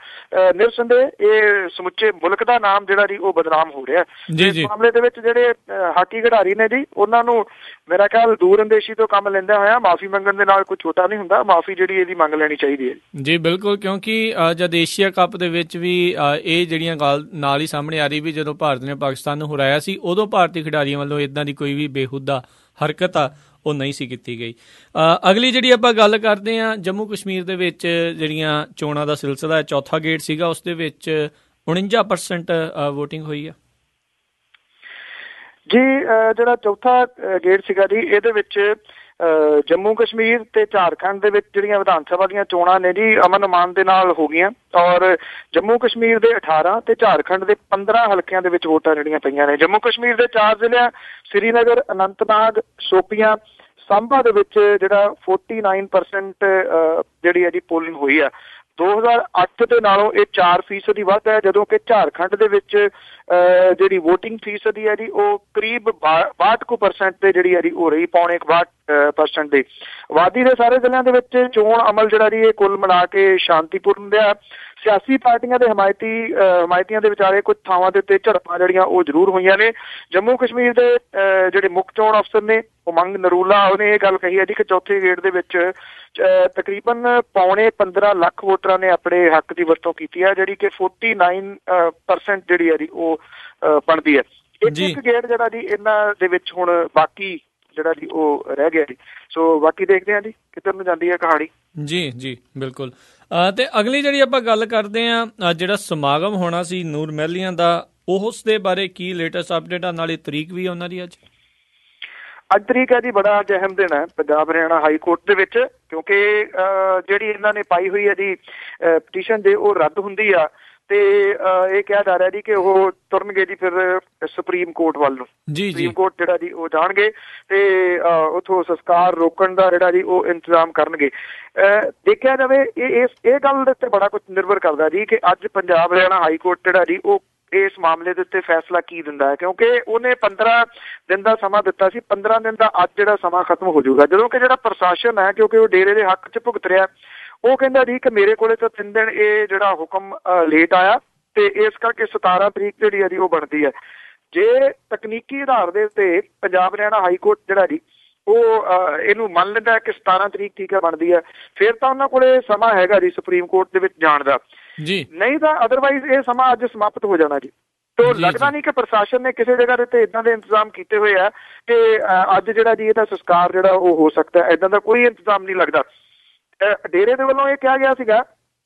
ਨਿਰਸੰਦੇਹ ਇਹ ਸਮੁੱਚੇ ਮੁਲਕ ਦਾ ਨਾਮ ਜਿਹੜਾ ਜੀ ਉਹ ਬਦਨਾਮ ਹੋ ਰਿਹਾ। ਇਸ ਮਾਮਲੇ ਦੇ ਵਿੱਚ ਜਿਹੜੇ ਹਾਕੀ ਖਿਡਾਰੀ ਨੇ ਜੀ, ਉਹਨਾਂ ਨੂੰ ਮੇਰਾ ਖਿਆਲ ਦੂਰ ਅੰਦੇਸ਼ੀ ਤੋਂ ਕੰਮ ਲੈਂਦਾ ਹੋਇਆ ਮਾਫੀ ਮੰਗਣ ਦੇ ਨਾਲ ਕੋਈ ਛੋਟਾ ਨਹੀਂ ਹੁੰਦਾ, ਮਾਫੀ ਜਿਹੜੀ ਇਹਦੀ ਮੰਗ ਲੈਣੀ ਚਾਹੀਦੀ ਹੈ ਜੀ। ਬਿਲਕੁਲ, ਕਿਉਂਕਿ ਜਦ ਏਸ਼ੀਆ ਕੱਪ ਦੇ ਵਿੱਚ ਵੀ ਇਹ ਜਿਹੜੀਆਂ ਗੱਲ ਨਾਲ ਹੀ ਸਾਹਮਣੇ ਆ ਰਹੀ ਵੀ ਜਦੋਂ ਭਾਰਤ ਨੇ ਪਾਕਿਸਤਾਨ ਨੂੰ ਹਰਾਇਆ ਸੀ, ਉਦੋਂ ਭਾਰਤੀ ਖਿਡਾਰੀਆਂ ਵੱਲੋਂ ਇੱਦਾਂ ਦੀ ਕੋਈ ਵੀ ਬੇਹੂਦਾ ਹਰਕਤ ਆ ਉਹ ਨਹੀਂ ਸੀ ਕੀਤੀ ਗਈ। ਅਗਲੀ ਜਿਹੜੀ ਆਪਾਂ ਗੱਲ ਕਰਦੇ ਹਾਂ, ਜੰਮੂ ਕਸ਼ਮੀਰ ਦੇ ਵਿੱਚ ਜਿਹੜੀਆਂ ਚੋਣਾਂ ਦਾ ਸਿਲਸਿਲਾ ਚੌਥਾ ਗੇੜ ਸੀਗਾ, ਉਸ ਦੇ ਵਿੱਚ 49% ਵੋਟਿੰਗ ਹੋਈ ਆ ਜੀ। ਜਿਹੜਾ ਚੌਥਾ ਗੇੜ ਸੀਗਾ ਜੀ, ਇਹਦੇ ਵਿੱਚ ਜੰਮੂ ਕਸ਼ਮੀਰ ਤੇ ਝਾਰਖੰਡ ਦੇ ਵਿੱਚ ਜਿਹੜੀਆਂ ਵਿਧਾਨ ਸਭਾ ਦੀਆਂ ਚੋਣਾਂ ਨੇ ਜੀ ਅਮਨ ਅਮਾਨ ਦੇ ਨਾਲ ਹੋ ਗਈਆਂ, ਔਰ ਜੰਮੂ ਕਸ਼ਮੀਰ ਦੇ 18 ਤੇ ਝਾਰਖੰਡ ਦੇ 15 ਹਲਕਿਆਂ ਦੇ ਵਿੱਚ ਵੋਟਾਂ ਜਿਹੜੀਆਂ ਪਈਆਂ ਨੇ। ਜੰਮੂ ਕਸ਼ਮੀਰ ਦੇ 4 ਜ਼ਿਲ੍ਹਿਆਂ ਸ੍ਰੀਨਗਰ, ਅਨੰਤਨਾਗ, ਸ਼ੋਪੀਆਂ, ਸਾਂਬਾ ਦੇ ਵਿੱਚ ਜਿਹੜਾ 49% ਜਿਹੜੀ ਹੈ ਜੀ ਪੋਲਿੰਗ ਹੋਈ ਆ। 2008 ਦੇ ਨਾਲੋਂ ਇਹ 4% ਵੱਧ ਹੈ, ਜਦੋਂ ਕਿ ਝਾਰਖੰਡ ਦੇ ਵਿੱਚ ਜਿਹੜੀ ਵੋਟਿੰਗ ਫੀਸਦੀ ਹੈ ਜੀ ਉਹ ਕਰੀਬ 62% ਤੇ ਜਿਹੜੀ ਹੈ ਜੀ ਹੋ ਰਹੀ, 62% ਦੀ। ਆਬਾਦੀ ਦੇ ਸਾਰੇ ਜ਼ਿਲ੍ਹਿਆਂ ਦੇ ਵਿੱਚ ਚੋਣ ਅਮਲ ਜਿਹੜਾ ਜੀ ਇਹ ਕੁੱਲ ਮਿਲਾ ਕੇ ਸ਼ਾਂਤੀਪੂਰਨ ਰਿਹਾ। ਸਿਆਸੀ ਪਾਰਟੀਆਂ ਦੇ ਹਮਾਇਤੀਆਂ ਦੇ ਵਿਚਾਲੇ ਕੁਝ ਥਾਵਾਂ ਦੇ ਉੱਤੇ ਝੜਪਾਂ ਜਿਹੜੀਆਂ ਉਹ ਜ਼ਰੂਰ ਹੋਈਆਂ ਨੇ। ਜੰਮੂ ਕਸ਼ਮੀਰ ਦੇ ਜਿਹੜੇ ਮੁੱਖ ਚੋਣ ਅਫਸਰ ਨੇ ਉਮੰਗ ਨਰੂਲਾ, ਉਹਨੇ ਇਹ ਗੱਲ ਕਹੀ ਹੈ ਜੀ ਕਿ ਚੌਥੇ ਗੇੜ ਦੇ ਵਿੱਚ ਤਕਰੀਬਨ 15.25 ਲੱਖ ਵੋਟਰਾਂ ਨੇ ਆਪਣੇ ਹੱਕ ਦੀ ਵਰਤੋਂ ਕੀਤੀ ਹੈ, ਜਿਹੜੀ ਕਿ 49% ਜਿਹੜੀ ਹੈ ਜੀ ਉਹ ਬਣਦੀ ਹੈ। ਇੱਕ ਗੇੜ ਜਿਹੜਾ ਜੀ ਇਹਨਾਂ ਦੇ ਵਿੱਚ ਹੁਣ ਬਾਕੀ ਜਿਹੜਾ ਜੀ ਉਹ ਰਹਿ ਗਿਆ ਜੀ। ਸੋ ਬਾਕੀ ਦੇਖਦੇ ਹਾਂ ਜੀ ਕਿੱਧਰ ਨੂੰ ਜਾਂਦੀ ਹੈ ਕਹਾਣੀ। ਜੀ ਬਿਲਕੁਲ। ਤੇ ਅਗਲੀ ਜਿਹੜੀ ਆਪਾਂ ਗੱਲ ਕਰਦੇ ਹਾਂ, ਜਿਹੜਾ ਸਮਾਗਮ ਹੋਣਾ ਸੀ ਨੂਰ ਮਹਿਲੀਆਂ ਦਾ, ਉਸ ਦੇ ਬਾਰੇ ਕੀ ਲੇਟੈਸਟ ਅਪਡੇਟ ਆ, ਨਾਲੇ ਤਰੀਕ ਵੀ ਉਹਨਾਂ ਦੀ ਅੱਜ ਤਰੀਕ ਹੈ ਜੀ। ਬੜਾ ਅਹਿਮ ਦਿਨ ਹੈ ਪੰਜਾਬ ਹਰਿਆਣਾ ਹਾਈ ਕੋਰਟ ਦੇ ਵਿੱਚ, ਕਿਉਂਕਿ ਜਿਹੜੀ ਇਹਨਾਂ ਨੇ ਪਾਈ ਹੋਈ ਹੈ ਜੀ ਪਟੀਸ਼ਨ ਦੇ ਉਹ ਰੱਦ ਹੁੰਦੀ ਆ, ਤੇ ਇਹ ਕਿਹਾ ਜਾ ਰਿਹਾ ਜੀ ਕਿ ਉਹ ਤੁਰਨਗੇ ਜੀ ਫਿਰ ਸੁਪਰੀਮ ਕੋਰਟ ਵੱਲ ਨੂੰ। ਸੁਪਰੀਮ ਕੋਰਟ ਜਿਹੜਾ ਜੀ ਉਹ ਜਾਣਗੇ ਤੇ ਉੱਥੋਂ ਸੰਸਕਾਰ ਰੋਕਣ ਦਾ ਜਿਹੜਾ ਜੀ ਉਹ ਇੰਤਜ਼ਾਮ ਕਰਨਗੇ। ਦੇਖਿਆ ਜਾਵੇ ਇਹ ਗੱਲ ਦੇ ਉੱਤੇ ਬੜਾ ਕੁਝ ਨਿਰਭਰ ਕਰਦਾ ਜੀ ਕਿ ਅੱਜ ਪੰਜਾਬ ਹਰਿਆਣਾ ਹਾਈ ਕੋਰਟ ਜਿਹੜਾ ਜੀ ਉਹ ਇਸ ਮਾਮਲੇ ਦੇ ਉੱਤੇ ਫੈਸਲਾ ਕੀ ਦਿੰਦਾ ਹੈ, ਕਿਉਂਕਿ ਉਹਨੇ 15 ਦਿਨ ਦਾ ਸਮਾਂ ਦਿੱਤਾ ਸੀ। 15 ਦਿਨ ਦਾ ਅੱਜ ਜਿਹੜਾ ਸਮਾਂ ਖਤਮ ਹੋ ਜਾਊਗਾ, ਜਦੋਂ ਕਿ ਜਿਹੜਾ ਪ੍ਰਸ਼ਾਸਨ ਹੈ, ਕਿਉਂਕਿ ਉਹ ਡੇਰੇ ਦੇ ਹੱਕ 'ਚ ਭੁਗਤ ਰਿਹਾ, ਉਹ ਕਹਿੰਦਾ ਜੀ ਕਿ ਮੇਰੇ ਕੋਲੇ ਤਾਂ 3 ਦਿਨ ਇਹ ਜਿਹੜਾ ਹੁਕਮ ਲੇਟ ਆਇਆ ਤੇ ਇਸ ਕਰਕੇ 17 ਤਰੀਕ ਜਿਹੜੀ ਹੈ ਜੀ ਉਹ ਬਣਦੀ ਹੈ। ਜੇ ਤਕਨੀਕੀ ਆਧਾਰ ਦੇ ਉੱਤੇ ਪੰਜਾਬ ਹਰਿਆਣਾ ਹਾਈ ਕੋਰਟ ਜਿਹੜਾ ਜੀ ਉਹ ਇਹਨੂੰ ਮੰਨ ਲੈਂਦਾ ਕਿ 17 ਤਰੀਕ ਠੀਕ ਹੈ ਬਣਦੀ ਹੈ, ਫਿਰ ਤਾਂ ਉਹਨਾਂ ਕੋਲੇ ਸਮਾਂ ਹੈਗਾ ਜੀ ਸੁਪਰੀਮ ਕੋਰਟ ਦੇ ਵਿੱਚ ਜਾਣ ਦਾ ਜੀ, ਨਹੀਂ ਤਾਂ ਅਦਰਵਾਈਜ਼ ਇਹ ਸਮਾਂ ਅੱਜ ਸਮਾਪਤ ਹੋ ਜਾਣਾ ਜੀ। ਤੋ ਲੱਗਦਾ ਨਹੀਂ ਕਿ ਪ੍ਰਸ਼ਾਸਨ ਨੇ ਕਿਸੇ ਜਗ੍ਹਾ ਦੇ ਉੱਤੇ ਇੱਦਾਂ ਦੇ ਇੰਤਜ਼ਾਮ ਕੀਤੇ ਹੋਏ ਆ ਕਿ ਅੱਜ ਜਿਹੜਾ ਜੀ ਇਹਦਾ ਸੰਸਕਾਰ ਜਿਹੜਾ ਉਹ ਹੋ ਸਕਦਾ, ਇੱਦਾਂ ਦਾ ਕੋਈ ਇੰਤਜ਼ਾਮ ਨਹੀਂ ਲੱਗਦਾ। ਡੇਰੇ ਦੇ ਵੱਲੋਂ ਇਹ ਕਿਹਾ ਗਿਆ ਸੀਗਾ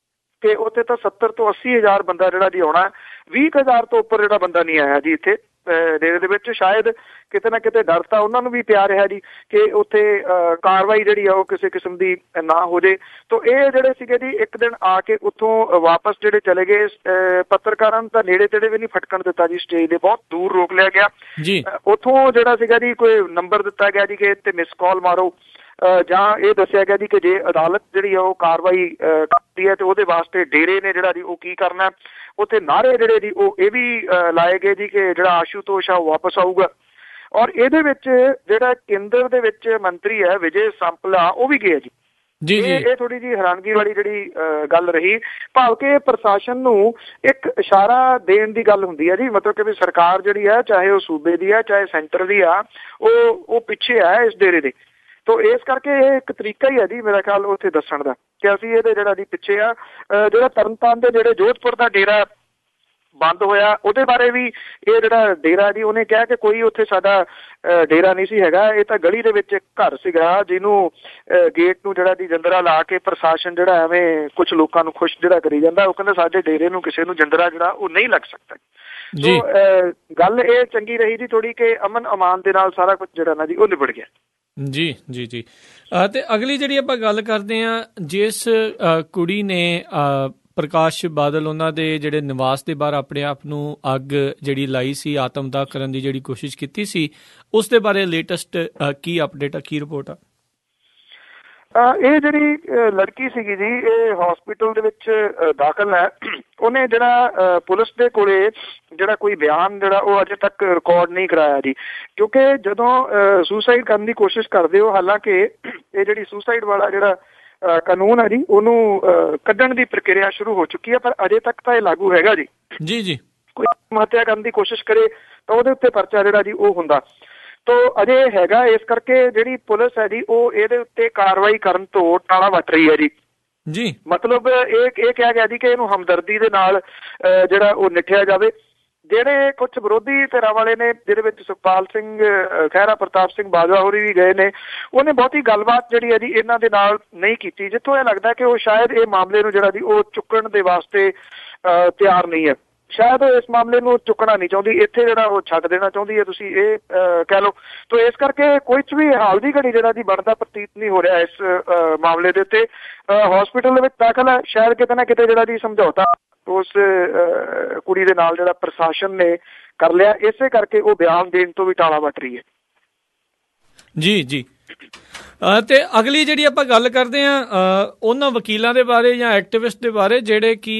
ਕਿ ਉੱਥੇ ਤਾਂ 70 ਤੋਂ 80 ਹਜ਼ਾਰ ਬੰਦਾ ਜਿਹੜਾ ਜੀ ਆਉਣਾ, 20,000 ਤੋਂ ਉੱਪਰ ਜਿਹੜਾ ਬੰਦਾ ਨਹੀਂ ਆਇਆ ਜੀ ਇੱਥੇ ਡੇਰੇ ਦੇ ਵਿੱਚ। ਸ਼ਾਇਦ ਕਿਤੇ ਨਾ ਕਿਤੇ ਡਰ ਤਾਂ ਉਹਨਾਂ ਨੂੰ ਵੀ ਪਿਆ ਰਿਹਾ ਜੀ ਕਿ ਉੱਥੇ ਕਾਰਵਾਈ ਜਿਹੜੀ ਆ ਉਹ ਕਿਸੇ ਕਿਸਮ ਦੀ ਨਾ ਹੋ ਜੇ। ਤੋ ਇਹ ਜਿਹੜੇ ਸੀਗੇ ਜੀ ਇੱਕ ਦਿਨ ਆ ਕੇ ਉੱਥੋਂ ਵਾਪਸ ਜਿਹੜੇ ਚਲੇ ਗਏ। ਪੱਤਰਕਾਰਾਂ ਨੂੰ ਤਾਂ ਨੇੜੇ ਤੇੜੇ ਵੀ ਨਹੀਂ ਫਟਕਣ ਦਿੱਤਾ ਜੀ, ਸਟੇਜ ਦੇ ਬਹੁਤ ਦੂਰ ਰੋਕ ਲਿਆ ਗਿਆ ਜੀ। ਉੱਥੋਂ ਜਿਹੜਾ ਸੀਗਾ ਜੀ ਕੋਈ ਨੰਬਰ ਦਿੱਤਾ ਗਿਆ ਜੀ ਕਿ ਇੱਥੇ ਮਿਸ ਕਾਲ ਮਾਰੋ, ਜਾਂ ਇਹ ਦੱਸਿਆ ਗਿਆ ਜੀ ਕਿ ਜੇ ਅਦਾਲਤ ਜਿਹੜੀ ਆ ਉਹ ਕਾਰਵਾਈ ਕਰਦੀ ਹੈ ਤੇ ਉਹਦੇ ਵਾਸਤੇ ਡੇਰੇ ਨੇ ਜਿਹੜਾ ਜੀ ਉਹ ਕੀ ਕਰਨਾ। ਉੱਥੇ ਨਾਅਰੇ ਜਿਹੜੇ ਜੀ ਉਹ ਇਹ ਵੀ ਲਾਏ ਗਏ ਜੀ ਕਿ ਜਿਹੜਾ ਆਸ਼ੂਤੋਸ਼ ਆ ਉਹ ਵਾਪਸ ਆਊਗਾ। ਔਰ ਇਹਦੇ ਵਿੱਚ ਜਿਹੜਾ ਕੇਂਦਰ ਦੇ ਵਿੱਚ ਮੰਤਰੀ ਹੈ ਵਿਜੇ ਸੰਪਲਾ, ਉਹ ਵੀ ਗਿਆ ਜੀ। ਇਹ ਥੋੜੀ ਜਿਹੀ ਹੈਰਾਨਗੀ ਵਾਲੀ ਜਿਹੜੀ ਗੱਲ ਰਹੀ, ਭਾਵ ਕਿ ਪ੍ਰਸ਼ਾਸਨ ਨੂੰ ਇੱਕ ਇਸ਼ਾਰਾ ਦੇਣ ਦੀ ਗੱਲ ਹੁੰਦੀ ਹੈ ਜੀ, ਮਤਲਬ ਕਿ ਵੀ ਸਰਕਾਰ ਜਿਹੜੀ ਹੈ, ਚਾਹੇ ਉਹ ਸੂਬੇ ਦੀ ਹੈ ਚਾਹੇ ਸੈਂਟਰ ਦੀ ਆ, ਉਹ ਪਿੱਛੇ ਹੈ ਇਸ ਡੇਰੇ ਦੇ। ਤੋ ਇਸ ਕਰਕੇ ਇਹ ਇੱਕ ਤਰੀਕਾ ਹੀ ਹੈ ਜੀ ਮੇਰਾ ਖਿਆਲ ਉੱਥੇ ਦੱਸਣ ਦਾ ਕਿ ਅਸੀਂ ਇਹਦੇ ਜਿਹੜਾ ਜੀ ਪਿੱਛੇ ਆ। ਜਿਹੜਾ ਤਰਨਤਾਰਨ ਦੇ ਜਿਹੜੇ ਜੋਧਪੁਰ ਦਾ ਡੇਰਾ ਬੰਦ ਹੋਇਆ, ਉਹਦੇ ਬਾਰੇ ਵੀ ਇਹ ਜਿਹੜਾ ਡੇਰਾ ਜੀ ਉਹਨੇ ਕਿਹਾ ਕਿ ਕੋਈ ਉੱਥੇ ਸਾਡਾ ਡੇਰਾ ਨਹੀਂ ਸੀ ਹੈਗਾ, ਇਹ ਤਾਂ ਗਲੀ ਦੇ ਵਿੱਚ ਇੱਕ ਘਰ ਸੀਗਾ ਜਿਹਨੂੰ ਗੇਟ ਨੂੰ ਜਿਹੜਾ ਜੀ ਜੰਦਰਾ ਲਾ ਕੇ ਪ੍ਰਸ਼ਾਸਨ ਜਿਹੜਾ ਐਵੇਂ ਕੁਛ ਲੋਕਾਂ ਨੂੰ ਖੁਸ਼ ਜਿਹੜਾ ਕਰੀ ਜਾਂਦਾ। ਉਹ ਕਹਿੰਦਾ ਸਾਡੇ ਡੇਰੇ ਨੂੰ ਕਿਸੇ ਨੂੰ ਜੰਦਰਾ ਜਿਹੜਾ ਉਹ ਨਹੀਂ ਲੱਗ ਸਕਦਾ। ਸੋ ਗੱਲ ਇਹ ਚੰਗੀ ਰਹੀ ਜੀ ਥੋੜੀ ਕਿ ਅਮਨ ਅਮਾਨ ਦੇ ਨਾਲ ਸਾਰਾ ਕੁਝ ਜਿਹੜਾ ਨਾ ਜੀ ਉਹ ਨਿਬੜ ਗਿਆ ਜੀ ਜੀ ਜੀ। ਤੇ ਅਗਲੀ ਜਿਹੜੀ ਆਪਾਂ ਗੱਲ ਕਰਦੇ ਹਾਂ, ਜਿਸ ਕੁੜੀ ਨੇ ਪ੍ਰਕਾਸ਼ ਬਾਦਲ ਉਹਨਾਂ ਦੇ ਜਿਹੜੇ ਨਿਵਾਸ ਦੇ ਬਾਹਰ ਆਪਣੇ ਆਪ ਨੂੰ ਅੱਗ ਜਿਹੜੀ ਲਾਈ ਸੀ, ਆਤਮਦਾਹ ਕਰਨ ਦੀ ਜਿਹੜੀ ਕੋਸ਼ਿਸ਼ ਕੀਤੀ ਸੀ, ਉਸ ਦੇ ਬਾਰੇ ਲੇਟੈਸਟ ਕੀ ਅਪਡੇਟ ਆ, ਕੀ ਰਿਪੋਰਟ ਆ? ਇਹ ਜਿਹੜੀ ਲੜਕੀ ਸੀਗੀ ਜੀ ਇਹ ਹਸਪੀਟਲ ਦੇ ਵਿੱਚ ਦਾਖਲ ਹੈ। ਉਹਨੇ ਜਿਹੜਾ ਪੁਲਿਸ ਦੇ ਕੋਲੇ ਜਿਹੜਾ ਕੋਈ ਬਿਆਨ ਜਿਹੜਾ ਉਹ ਅਜੇ ਤੱਕ ਰਿਕਾਰਡ ਨਹੀਂ ਕਰਾਇਆ ਜੀ, ਕਿਉਂਕਿ ਜਦੋਂ ਸੁਸਾਈਡ ਕਰਨ ਦੀ ਕੋਸ਼ਿਸ਼ ਕਰਦੇ ਹੋ, ਹਾਲਾਂਕਿ ਇਹ ਜਿਹੜੀ ਸੁਸਾਈਡ ਵਾਲਾ ਜਿਹੜਾ ਕਾਨੂੰਨ ਹੈ ਜੀ ਉਹਨੂੰ ਕੱਢਣ ਦੀ ਪ੍ਰਕਿਰਿਆ ਸ਼ੁਰੂ ਹੋ ਚੁੱਕੀ ਹੈ, ਪਰ ਅਜੇ ਤੱਕ ਤਾਂ ਇਹ ਲਾਗੂ ਹੈਗਾ ਜੀ। ਜੀ ਜੀ, ਕੋਈ ਹੱਤਿਆ ਕਰਨ ਦੀ ਕੋਸ਼ਿਸ਼ ਕਰੇ ਤਾਂ ਉਹਦੇ ਉੱਤੇ ਪਰਚਾ ਜਿਹੜਾ ਜੀ ਉਹ ਹੁੰਦਾ। ਤੋ ਅਜੇ ਹੈਗਾ, ਇਸ ਕਰਕੇ ਜਿਹੜੀ ਪੁਲਿਸ ਹੈ ਜੀ ਉਹ ਇਹਦੇ ਉੱਤੇ ਕਾਰਵਾਈ ਕਰਨ ਤੋਂ ਟਾਲਾ ਵੱਟ ਰਹੀ ਹੈ ਜੀ। ਮਤਲਬ ਇਹ ਕਿਹਾ ਗਿਆ ਜੀ ਕਿ ਇਹਨੂੰ ਹਮਦਰਦੀ ਦੇ ਨਾਲ ਜਿਹੜਾ ਉਹ ਨਿੱਠਿਆ ਜਾਵੇ। ਜਿਹੜੇ ਕੁਝ ਵਿਰੋਧੀ ਧਿਰਾਂ ਵਾਲੇ ਨੇ, ਜਿਹਦੇ ਵਿੱਚ ਸੁਖਪਾਲ ਸਿੰਘ ਖਹਿਰਾ, ਪ੍ਰਤਾਪ ਸਿੰਘ ਬਾਜਵਾ ਹੋਰੀ ਵੀ ਗਏ ਨੇ, ਉਹਨੇ ਬਹੁਤੀ ਗੱਲਬਾਤ ਜਿਹੜੀ ਹੈ ਜੀ ਇਹਨਾਂ ਦੇ ਨਾਲ ਨਹੀਂ ਕੀਤੀ, ਜਿੱਥੋਂ ਇਹ ਲੱਗਦਾ ਕਿ ਉਹ ਸ਼ਾਇਦ ਇਹ ਮਾਮਲੇ ਨੂੰ ਜਿਹੜਾ ਜੀ ਉਹ ਚੁੱਕਣ ਦੇ ਵਾਸਤੇ ਤਿਆਰ ਨਹੀਂ ਹੈ। ਸ਼ਾਇਦ ਉਹ ਇਸ ਮਾਮਲੇ ਨੂੰ ਚੁੱਕਣਾ ਨਹੀਂ ਚਾਹੁੰਦੀ, ਇੱਥੇ ਜਿਹੜਾ ਉਹ ਛੱਡ ਦੇਣਾ ਚਾਹੁੰਦੀ ਹੈ, ਤੁਸੀਂ ਇਹ ਕਹਿ ਲਓ। ਤੋ ਇਸ ਕਰਕੇ ਕੋਈ ਵੀ ਹਾਲ ਦੀ ਘੜੀ ਜਿਹੜਾ ਜੀ ਬਣਦਾ ਪ੍ਰਤੀਤ ਨਹੀਂ ਹੋ ਰਿਹਾ ਇਸ ਮਾਮਲੇ ਦੇ ਉੱਤੇ। ਹਸਪੀਟਲ ਦੇ ਵਿੱਚ ਦਾਖਲ ਹੈ, ਸ਼ਾਇਦ ਕਿਤੇ ਨਾ ਕਿਤੇ ਜਿਹੜਾ ਜੀ ਸਮਝੌਤਾ ਉਸ ਕੁੜੀ ਦੇ ਨਾਲ ਜਿਹੜਾ ਪ੍ਰਸ਼ਾਸਨ ਨੇ ਕਰ ਲਿਆ, ਇਸੇ ਕਰਕੇ ਉਹ ਬਿਆਨ ਦੇਣ ਤੋਂ ਵੀ ਟਾਲਾ ਵੱਟ ਰਹੀ ਹੈ ਜੀ ਜੀ। ਤੇ ਅਗਲੀ ਜਿਹੜੀ ਆਪਾਂ ਗੱਲ ਕਰਦੇ ਹਾਂ ਉਹਨਾਂ ਵਕੀਲਾਂ ਦੇ ਬਾਰੇ ਜਾਂ ਐਕਟਿਵਿਸਟ ਦੇ ਬਾਰੇ ਜਿਹੜੇ ਕਿ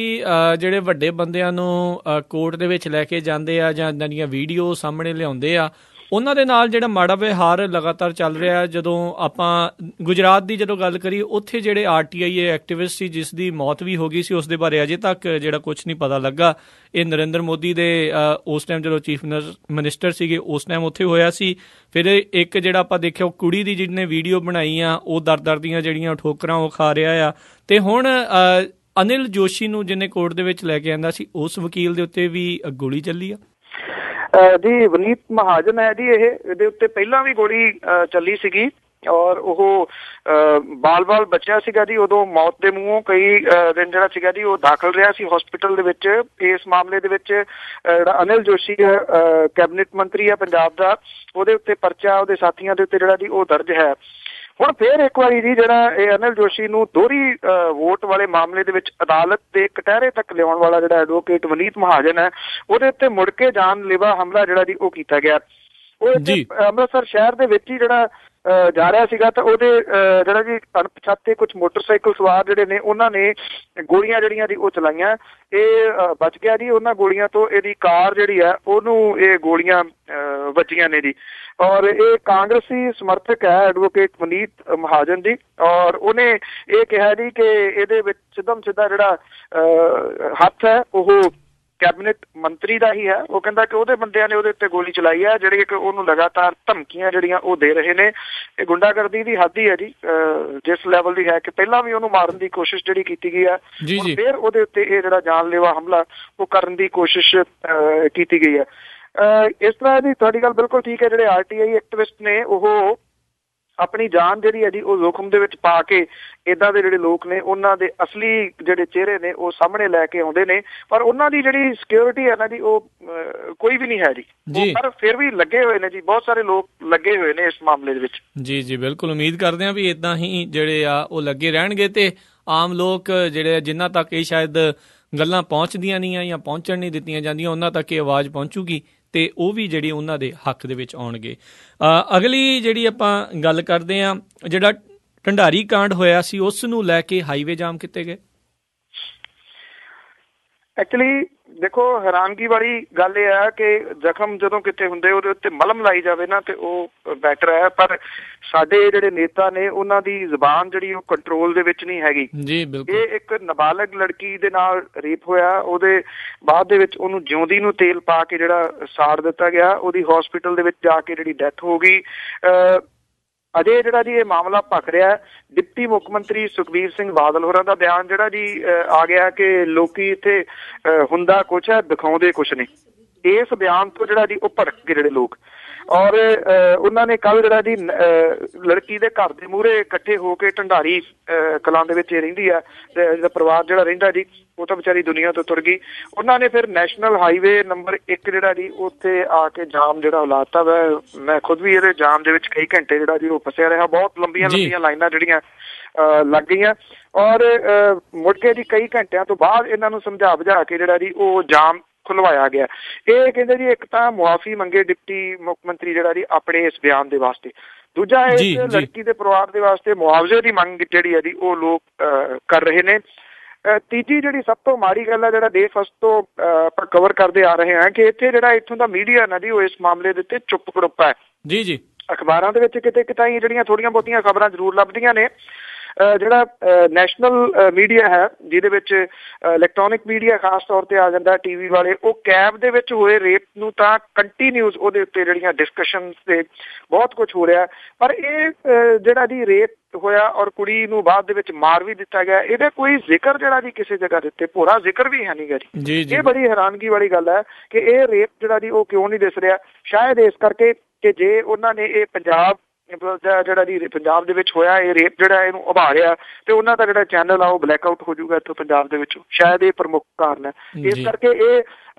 ਜਿਹੜੇ ਵੱਡੇ ਬੰਦਿਆਂ ਨੂੰ ਕੋਰਟ ਦੇ ਵਿੱਚ ਲੈ ਕੇ ਜਾਂਦੇ ਆ ਜਾਂ ਇੱਦਾਂ ਦੀਆਂ ਵੀਡੀਓ ਸਾਹਮਣੇ ਲਿਆਉਂਦੇ ਆ, ਉਹਨਾਂ ਦੇ ਨਾਲ ਜਿਹੜਾ ਮਾੜਾ ਵਿਵਹਾਰ ਲਗਾਤਾਰ ਚੱਲ ਰਿਹਾ। ਜਦੋਂ ਆਪਾਂ ਗੁਜਰਾਤ ਦੀ ਜਦੋਂ ਗੱਲ ਕਰੀ, ਉੱਥੇ ਜਿਹੜੇ RTI ਐਕਟਿਵਿਸਟ ਸੀ ਜਿਸ ਦੀ ਮੌਤ ਵੀ ਹੋ ਗਈ ਸੀ, ਉਸ ਦੇ ਬਾਰੇ ਅਜੇ ਤੱਕ ਜਿਹੜਾ ਕੁਛ ਨਹੀਂ ਪਤਾ ਲੱਗਾ। ਇਹ ਨਰਿੰਦਰ ਮੋਦੀ ਦੇ ਉਸ ਟਾਈਮ ਜਦੋਂ ਚੀਫ ਮਿਨਿਸਟਰ ਸੀਗੇ ਉਸ ਟਾਈਮ ਉੱਥੇ ਹੋਇਆ ਸੀ। ਫਿਰ ਇੱਕ ਜਿਹੜਾ ਆਪਾਂ ਦੇਖਿਆ ਉਹ ਕੁੜੀ ਦੀ ਜਿਹਨੇ ਵੀਡੀਓ ਬਣਾਈ ਆ, ਉਹ ਦਰ ਦੀਆਂ ਜਿਹੜੀਆਂ ਠੋਕਰਾਂ ਉਹ ਖਾ ਰਿਹਾ ਆ। ਤੇ ਹੁਣ ਅਨਿਲ ਜੋਸ਼ੀ ਨੂੰ ਜਿਹਨੇ ਕੋਰਟ ਦੇ ਵਿੱਚ ਲੈ ਕੇ ਆਂਦਾ ਸੀ, ਉਸ ਵਕੀਲ ਦੇ ਉੱਤੇ ਵੀ ਗੋਲੀ ਚੱਲੀ ਆ ਜੀ। ਵਨੀਤ ਮਹਾਜਨ ਹੈ ਜੀ, ਇਹਦੇ ਉੱਤੇ ਪਹਿਲਾਂ ਵੀ ਗੋਲੀ ਚੱਲੀ ਸੀਗੀ ਔਰ ਉਹ ਬਾਲ ਬੱਚਾ ਸੀਗਾ ਜੀ। ਉਦੋਂ ਮੌਤ ਦੇ ਮੂੰਹੋਂ ਕਈ ਦਿਨ ਜਿਹੜਾ ਸੀਗਾ ਜੀ ਉਹ ਦਾਖਲ ਰਿਹਾ ਸੀ ਹਸਪੀਟਲ ਦੇ ਵਿੱਚ। ਇਸ ਮਾਮਲੇ ਦੇ ਵਿੱਚ ਜਿਹੜਾ ਅਨਿਲ ਜੋਸ਼ੀ ਹੈ, ਕੈਬਨਿਟ ਮੰਤਰੀ ਹੈ ਪੰਜਾਬ ਦਾ, ਉਹਦੇ ਉੱਤੇ ਪਰਚਾ ਉਹਦੇ ਸਾਥੀਆਂ ਦੇ ਉੱਤੇ ਜਿਹੜਾ ਜੀ ਉਹ ਦਰਜ ਹੈ। ਹੁਣ ਫੇਰ ਇੱਕ ਵਾਰੀ ਜੀ ਜਿਹੜਾ ਇਹ ਅਨਿਲ ਜੋਸ਼ੀ ਨੂੰ ਦੋਹਰੀ ਵੋਟ ਵਾਲੇ ਮਾਮਲੇ ਦੇ ਵਿੱਚ ਅਦਾਲਤ ਦੇ ਕਟਹਿਰੇ ਤੱਕ ਲਿਆਉਣ ਵਾਲਾ ਜਿਹੜਾ ਐਡਵੋਕੇਟ ਵਨੀਤ ਮਹਾਜਨ ਹੈ, ਉਹਦੇ ਉੱਤੇ ਮੁੜ ਕੇ ਜਾਨਲੇਵਾ ਹਮਲਾ ਜਿਹੜਾ ਜੀ ਉਹ ਕੀਤਾ ਗਿਆ। ਉਹ ਅੰਮ੍ਰਿਤਸਰ ਸ਼ਹਿਰ ਦੇ ਵਿੱਚ ਹੀ ਜਿਹੜਾ ਜਾ ਰਿਹਾ ਸੀਗਾ ਤਾਂ ਉਹਦੇ ਜਿਹੜਾ ਜੀ ਅਣਪਛਾਤੇ ਕੁਝ ਮੋਟਰਸਾਈਕਲ ਸਵਾਰ ਜਿਹੜੇ ਨੇ ਉਹਨਾਂ ਨੇ ਗੋਲੀਆਂ ਜਿਹੜੀਆਂ ਦੀ ਉਹ ਚਲਾਈਆਂ। ਇਹ ਬਚ ਗਿਆ ਜੀ ਉਹਨਾਂ ਗੋਲੀਆਂ ਤੋਂ। ਇਹਦੀ ਕਾਰ ਜਿਹੜੀ ਹੈ ਉਹਨੂੰ ਇਹ ਗੋਲੀਆਂ ਵੱਜੀਆਂ ਨੇ ਜੀ। ਔਰ ਇਹ ਕਾਂਗਰਸੀ ਸਮਰਥਕ ਹੈ ਐਡਵੋਕੇਟ ਮਨੀਤ ਮਹਾਜਨ ਦੀ, ਔਰ ਉਹਨੇ ਇਹ ਕਿਹਾ ਜੀ ਕਿ ਇਹਦੇ ਵਿੱਚ ਸਿੱਧਾ ਜਿਹੜਾ ਹੱਥ ਹੈ ਉਹ ਕੈਬਨਿਟ ਮੰਤਰੀ ਦਾ ਹੀ ਹੈ। ਉਹ ਕਹਿੰਦਾ ਕਿ ਉਹਦੇ ਬੰਦਿਆਂ ਨੇ ਉਹਦੇ ਉੱਤੇ ਗੋਲੀ ਚਲਾਈ ਹੈ, ਜਿਹੜੇ ਕਿ ਉਹਨੂੰ ਲਗਾਤਾਰ ਧਮਕੀਆਂ ਜਿਹੜੀਆਂ ਉਹ ਦੇ ਰਹੇ ਨੇ। ਇਹ ਗੁੰਡਾਗਰਦੀ ਦੀ ਹੱਦ ਹੀ ਹੈ ਜੀ, ਜਿਸ ਲੈਵਲ ਦੀ ਹੈ ਕਿ ਪਹਿਲਾਂ ਵੀ ਉਹਨੂੰ ਮਾਰਨ ਦੀ ਕੋਸ਼ਿਸ਼ ਜਿਹੜੀ ਕੀਤੀ ਗਈ ਹੈ, ਫਿਰ ਉਹਦੇ ਉੱਤੇ ਇਹ ਜਿਹੜਾ ਜਾਨਲੇਵਾ ਹਮਲਾ ਉਹ ਕਰਨ ਦੀ ਕੋਸ਼ਿਸ਼ ਕੀਤੀ ਗਈ ਹੈ। ਇਸ ਤਰ੍ਹਾਂ ਦੀ ਤੁਹਾਡੀ ਗੱਲ ਬਿਲਕੁਲ ਠੀਕ ਹੈ। ਜਿਹੜੇ RTI ਐਕਟਿਵਿਸਟ ਨੇ ਉਹ ਆਪਣੀ ਜਾਨ ਜਿਹੜੀ ਹੈ ਜੀ ਉਹ ਜ਼ੋਖਮ ਦੇ ਵਿੱਚ ਪਾ ਕੇ ਇੱਦਾਂ ਦੇ ਜਿਹੜੇ ਲੋਕ ਨੇ ਉਹਨਾਂ ਦੇ ਅਸਲੀ ਜਿਹੜੇ ਚਿਹਰੇ ਨੇ ਉਹ ਸਾਹਮਣੇ ਲੈ ਕੇ ਆਉਂਦੇ ਨੇ, ਪਰ ਉਹਨਾਂ ਦੀ ਜਿਹੜੀ ਸਿਕਿਉਰਿਟੀ ਹੈ ਨਾ ਜੀ ਉਹ ਕੋਈ ਵੀ ਨਹੀਂ ਹੈ ਜੀ। ਪਰ ਫਿਰ ਵੀ ਲੱਗੇ ਹੋਏ ਨੇ ਜੀ, ਬਹੁਤ ਸਾਰੇ ਲੋਕ ਲੱਗੇ ਹੋਏ ਨੇ ਇਸ ਮਾਮਲੇ ਦੇ ਵਿੱਚ। ਜੀ ਬਿਲਕੁਲ, ਉਮੀਦ ਕਰਦੇ ਹਾਂ ਵੀ ਇੱਦਾਂ ਹੀ ਜਿਹੜੇ ਆ ਉਹ ਲੱਗੇ ਰਹਿਣਗੇ ਤੇ ਆਮ ਲੋਕ ਜਿਹੜੇ ਜਿਨ੍ਹਾਂ ਤੱਕ ਇਹ ਸ਼ਾਇਦ ਗੱਲਾਂ ਪਹੁੰਚਦੀਆਂ ਨਹੀਂ ਆ ਜਾਂ ਪਹੁੰਚਣ ਨਹੀਂ ਦਿੱਤੀਆਂ ਜਾਂਦੀਆਂ ਉਹਨਾਂ ਤੱਕ ਇਹ ਆਵਾਜ਼ ਪਹੁੰਚੂਗੀ ਤੇ ਉਹ ਵੀ ਜਿਹੜੀ ਉਹਨਾਂ ਦੇ ਹੱਕ ਦੇ ਵਿੱਚ ਆਉਣਗੇ। ਅਗਲੀ ਜਿਹੜੀ ਆਪਾਂ ਗੱਲ ਕਰਦੇ ਹਾਂ, ਜਿਹੜਾ ਢੰਡਾਰੀ ਕਾਂਡ ਹੋਇਆ ਸੀ ਉਸ ਨੂੰ ਲੈ ਕੇ ਹਾਈਵੇ ਜਾਮ ਕੀਤੇ ਗਏ। ਐਕਚੁਅਲੀ ਦੇਖੋ ਹੈਰਾਨਗੀ ਵਾਲੀ ਗੱਲ ਇਹ ਹੈ ਕਿ ਜ਼ਖਮ ਜਦੋਂ ਕਿਤੇ ਹੁੰਦੇ ਉਹਦੇ ਉੱਤੇ ਮਲਮ ਲਾਈ ਜਾਵੇ ਨਾ ਤੇ ਉਹ ਬੈਟਰ ਹੈ, ਪਰ ਸਾਡੇ ਜਿਹੜੇ ਨੇਤਾ ਨੇ ਉਹਨਾਂ ਦੀ ਜ਼ੁਬਾਨ ਜਿਹੜੀ ਉਹ ਕੰਟਰੋਲ ਦੇ ਵਿੱਚ ਨਹੀਂ ਹੈਗੀ ਜੀ। ਬਿਲਕੁਲ, ਇਹ ਇੱਕ ਨਾਬਾਲਗ ਲੜਕੀ ਦੇ ਨਾਲ ਰੇਪ ਹੋਇਆ, ਉਹਦੇ ਬਾਅਦ ਦੇ ਵਿੱਚ ਉਹਨੂੰ ਜਿਉਂਦੀ ਨੂੰ ਤੇਲ ਪਾ ਕੇ ਜਿਹੜਾ ਸਾੜ ਦਿੱਤਾ ਗਿਆ, ਉਹਦੀ ਹਸਪੀਟਲ ਦੇ ਵਿੱਚ ਜਾ ਕੇ ਜਿਹੜੀ ਡੈਥ ਹੋ ਗਈ। ਅਜੇ ਜਿਹੜਾ ਜੀ ਇਹ ਮਾਮਲਾ ਭਖ ਰਿਹਾ ਹੈ। ਡਿਪਟੀ ਮੁੱਖ ਮੰਤਰੀ ਸੁਖਬੀਰ ਸਿੰਘ ਬਾਦਲ ਹੋਰਾਂ ਦਾ ਬਿਆਨ ਜਿਹੜਾ ਜੀ ਆ ਗਿਆ ਕਿ ਲੋਕੀ ਇੱਥੇ ਹੁੰਦਾ ਕੁਛ ਹੈ ਦਿਖਾਉਂਦੇ ਕੁਛ ਨੇ। ਇਸ ਬਿਆਨ ਤੋਂ ਜਿਹੜਾ ਜੀ ਉਹ ਭੜਕ ਗਏ ਜਿਹੜੇ ਲੋਕ, ਔਰ ਉਹਨਾਂ ਨੇ ਕੱਲ ਜਿਹੜਾ ਜੀ ਲੜਕੀ ਦੇ ਘਰ ਦੇ ਮੂਹਰੇ ਇਕੱਠੇ ਹੋ ਕੇ ਢੰਡਾਰੀ ਕਲਾਂ ਦੇ ਵਿੱਚ ਰਹਿੰਦੀ ਆ ਜਿਹਦਾ ਪਰਿਵਾਰ ਜਿਹੜਾ ਰਹਿੰਦਾ ਜੀ ਉਹ ਤਾਂ ਵਿਚਾਰੀ ਦੁਨੀਆ ਤੋਂ ਤੁਰ ਗਈ। ਉਹਨਾਂ ਨੇ ਫਿਰ ਨੈਸ਼ਨਲ ਹਾਈਵੇ ਨੰਬਰ 1 ਜਿਹੜਾ ਜੀ ਉੱਥੇ ਆ ਕੇ ਜਾਮ ਜਿਹੜਾ ਲਾਤਾ ਵਾ। ਮੈਂ ਖੁਦ ਵੀ ਇਹਦੇ ਜਾਮ ਦੇ ਵਿੱਚ ਕਈ ਘੰਟੇ ਜਿਹੜਾ ਜੀ ਉਹ ਫਸਿਆ ਰਿਹਾ। ਬਹੁਤ ਲੰਬੀਆਂ ਲਾਈਨਾਂ ਜਿਹੜੀਆਂ ਲੱਗ ਗਈਆਂ, ਔਰ ਮੁੜ ਕੇ ਜੀ ਕਈ ਘੰਟਿਆਂ ਤੋਂ ਬਾਅਦ ਇਹਨਾਂ ਨੂੰ ਸਮਝਾ ਬੁਝਾ ਕੇ ਜਿਹੜਾ ਜੀ ਉਹ ਜਾਮ ਖੁਲਵਾਇਆ ਗਿਆ। ਇਹ ਕਹਿੰਦੇ ਜੀ ਇੱਕ ਤਾਂ ਮੁਆਫੀ ਮੰਗੇ ਡਿਪਟੀ ਮੁੱਖ ਮੰਤਰੀ ਜਿਹੜਾ ਜੀ ਆਪਣੇ ਇਸ ਬਿਆਨ ਦੇ ਵਾਸਤੇ, ਦੂਜਾ ਇਸ ਲੜਕੀ ਦੇ ਪਰਿਵਾਰ ਦੇ ਵਾਸਤੇ ਮੁਆਵਜ਼ੇ ਦੀ ਮੰਗ ਜਿਹੜੀ ਹੈ ਜੀ ਉਹ ਲੋਕ ਕਰ ਰਹੇ ਨੇ। ਤੀਜੀ ਜਿਹੜੀ ਸਭ ਤੋਂ ਮਾੜੀ ਗੱਲ ਹੈ ਜਿਹੜਾ ਡੇ ਫਸਟ ਤੋਂ ਆਪਾਂ ਕਵਰ ਕਰਦੇ ਆ ਰਹੇ ਹਾਂ ਕਿ ਇੱਥੇ ਜਿਹੜਾ ਇੱਥੋਂ ਦਾ ਮੀਡੀਆ ਨਾ ਜੀ ਉਹ ਇਸ ਮਾਮਲੇ ਦੇ ਉੱਤੇ ਚੁੱਪ ਕਰੁੱਪਾ ਹੈ। ਜੀ ਅਖਬਾਰਾਂ ਦੇ ਵਿੱਚ ਕਿਤੇ ਕਿਤਾਈ ਜਿਹੜੀਆਂ ਥੋੜੀਆਂ ਬਹੁਤੀਆਂ ਖਬਰਾਂ ਜ਼ਰੂਰ ਲੱਭਦੀਆਂ ਨੇ। ਜਿਹੜਾ ਨੈਸ਼ਨਲ ਮੀਡੀਆ ਹੈ ਜਿਹਦੇ ਵਿੱਚ ਇਲੈਕਟ੍ਰੋਨਿਕ ਮੀਡੀਆ ਖਾਸ ਤੌਰ ਤੇ ਆ ਜਾਂਦਾ, TV ਵਾਲੇ, ਉਹ ਕੈਬ ਦੇ ਵਿੱਚ ਹੋਏ ਰੇਪ ਨੂੰ ਤਾਂ ਕੰਟੀਨਿਊਸ ਉਹਦੇ ਉੱਤੇ ਜਿਹੜੀਆਂ ਡਿਸਕਸ਼ਨ ਤੇ ਬਹੁਤ ਕੁਝ ਹੋ ਰਿਹਾ, ਪਰ ਇਹ ਜਿਹੜਾ ਜੀ ਰੇਪ ਹੋਇਆ ਔਰ ਕੁੜੀ ਨੂੰ ਬਾਅਦ ਦੇ ਵਿੱਚ ਮਾਰ ਵੀ ਦਿੱਤਾ ਗਿਆ, ਇਹਦਾ ਕੋਈ ਜ਼ਿਕਰ ਜਿਹੜਾ ਜੀ ਕਿਸੇ ਜਗ੍ਹਾ ਦੇ ਉੱਤੇ ਭੋਰਾ ਜ਼ਿਕਰ ਵੀ ਹੈ ਨਹੀਂ ਗਾ ਜੀ। ਇਹ ਬੜੀ ਹੈਰਾਨਗੀ ਵਾਲੀ ਗੱਲ ਹੈ ਕਿ ਇਹ ਰੇਪ ਜਿਹੜਾ ਜੀ ਉਹ ਕਿਉਂ ਨਹੀਂ ਦਿਸ ਰਿਹਾ। ਸ਼ਾਇਦ ਇਸ ਕਰਕੇ ਕਿ ਜੇ ਉਹਨਾਂ ਨੇ ਇਹ ਪੰਜਾਬ ਜਿਹੜਾ ਜੀ ਪੰਜਾਬ ਦੇ ਵਿੱਚ ਹੋਇਆ ਇਹ ਰੇਪ ਜਿਹੜਾ ਇਹਨੂੰ ਉਭਾਰਿਆ ਤੇ ਉਹਨਾਂ ਦਾ ਜਿਹੜਾ ਚੈਨਲ ਆ ਉਹ ਬਲੈਕ ਆਊਟ ਹੋ ਜਾਊਗਾ ਇੱਥੋਂ ਪੰਜਾਬ ਦੇ ਵਿੱਚੋਂ। ਸ਼ਾਇਦ ਇਹ ਪ੍ਰਮੁੱਖ ਕਾਰਨ ਹੈ, ਇਸ ਕਰਕੇ ਇਹ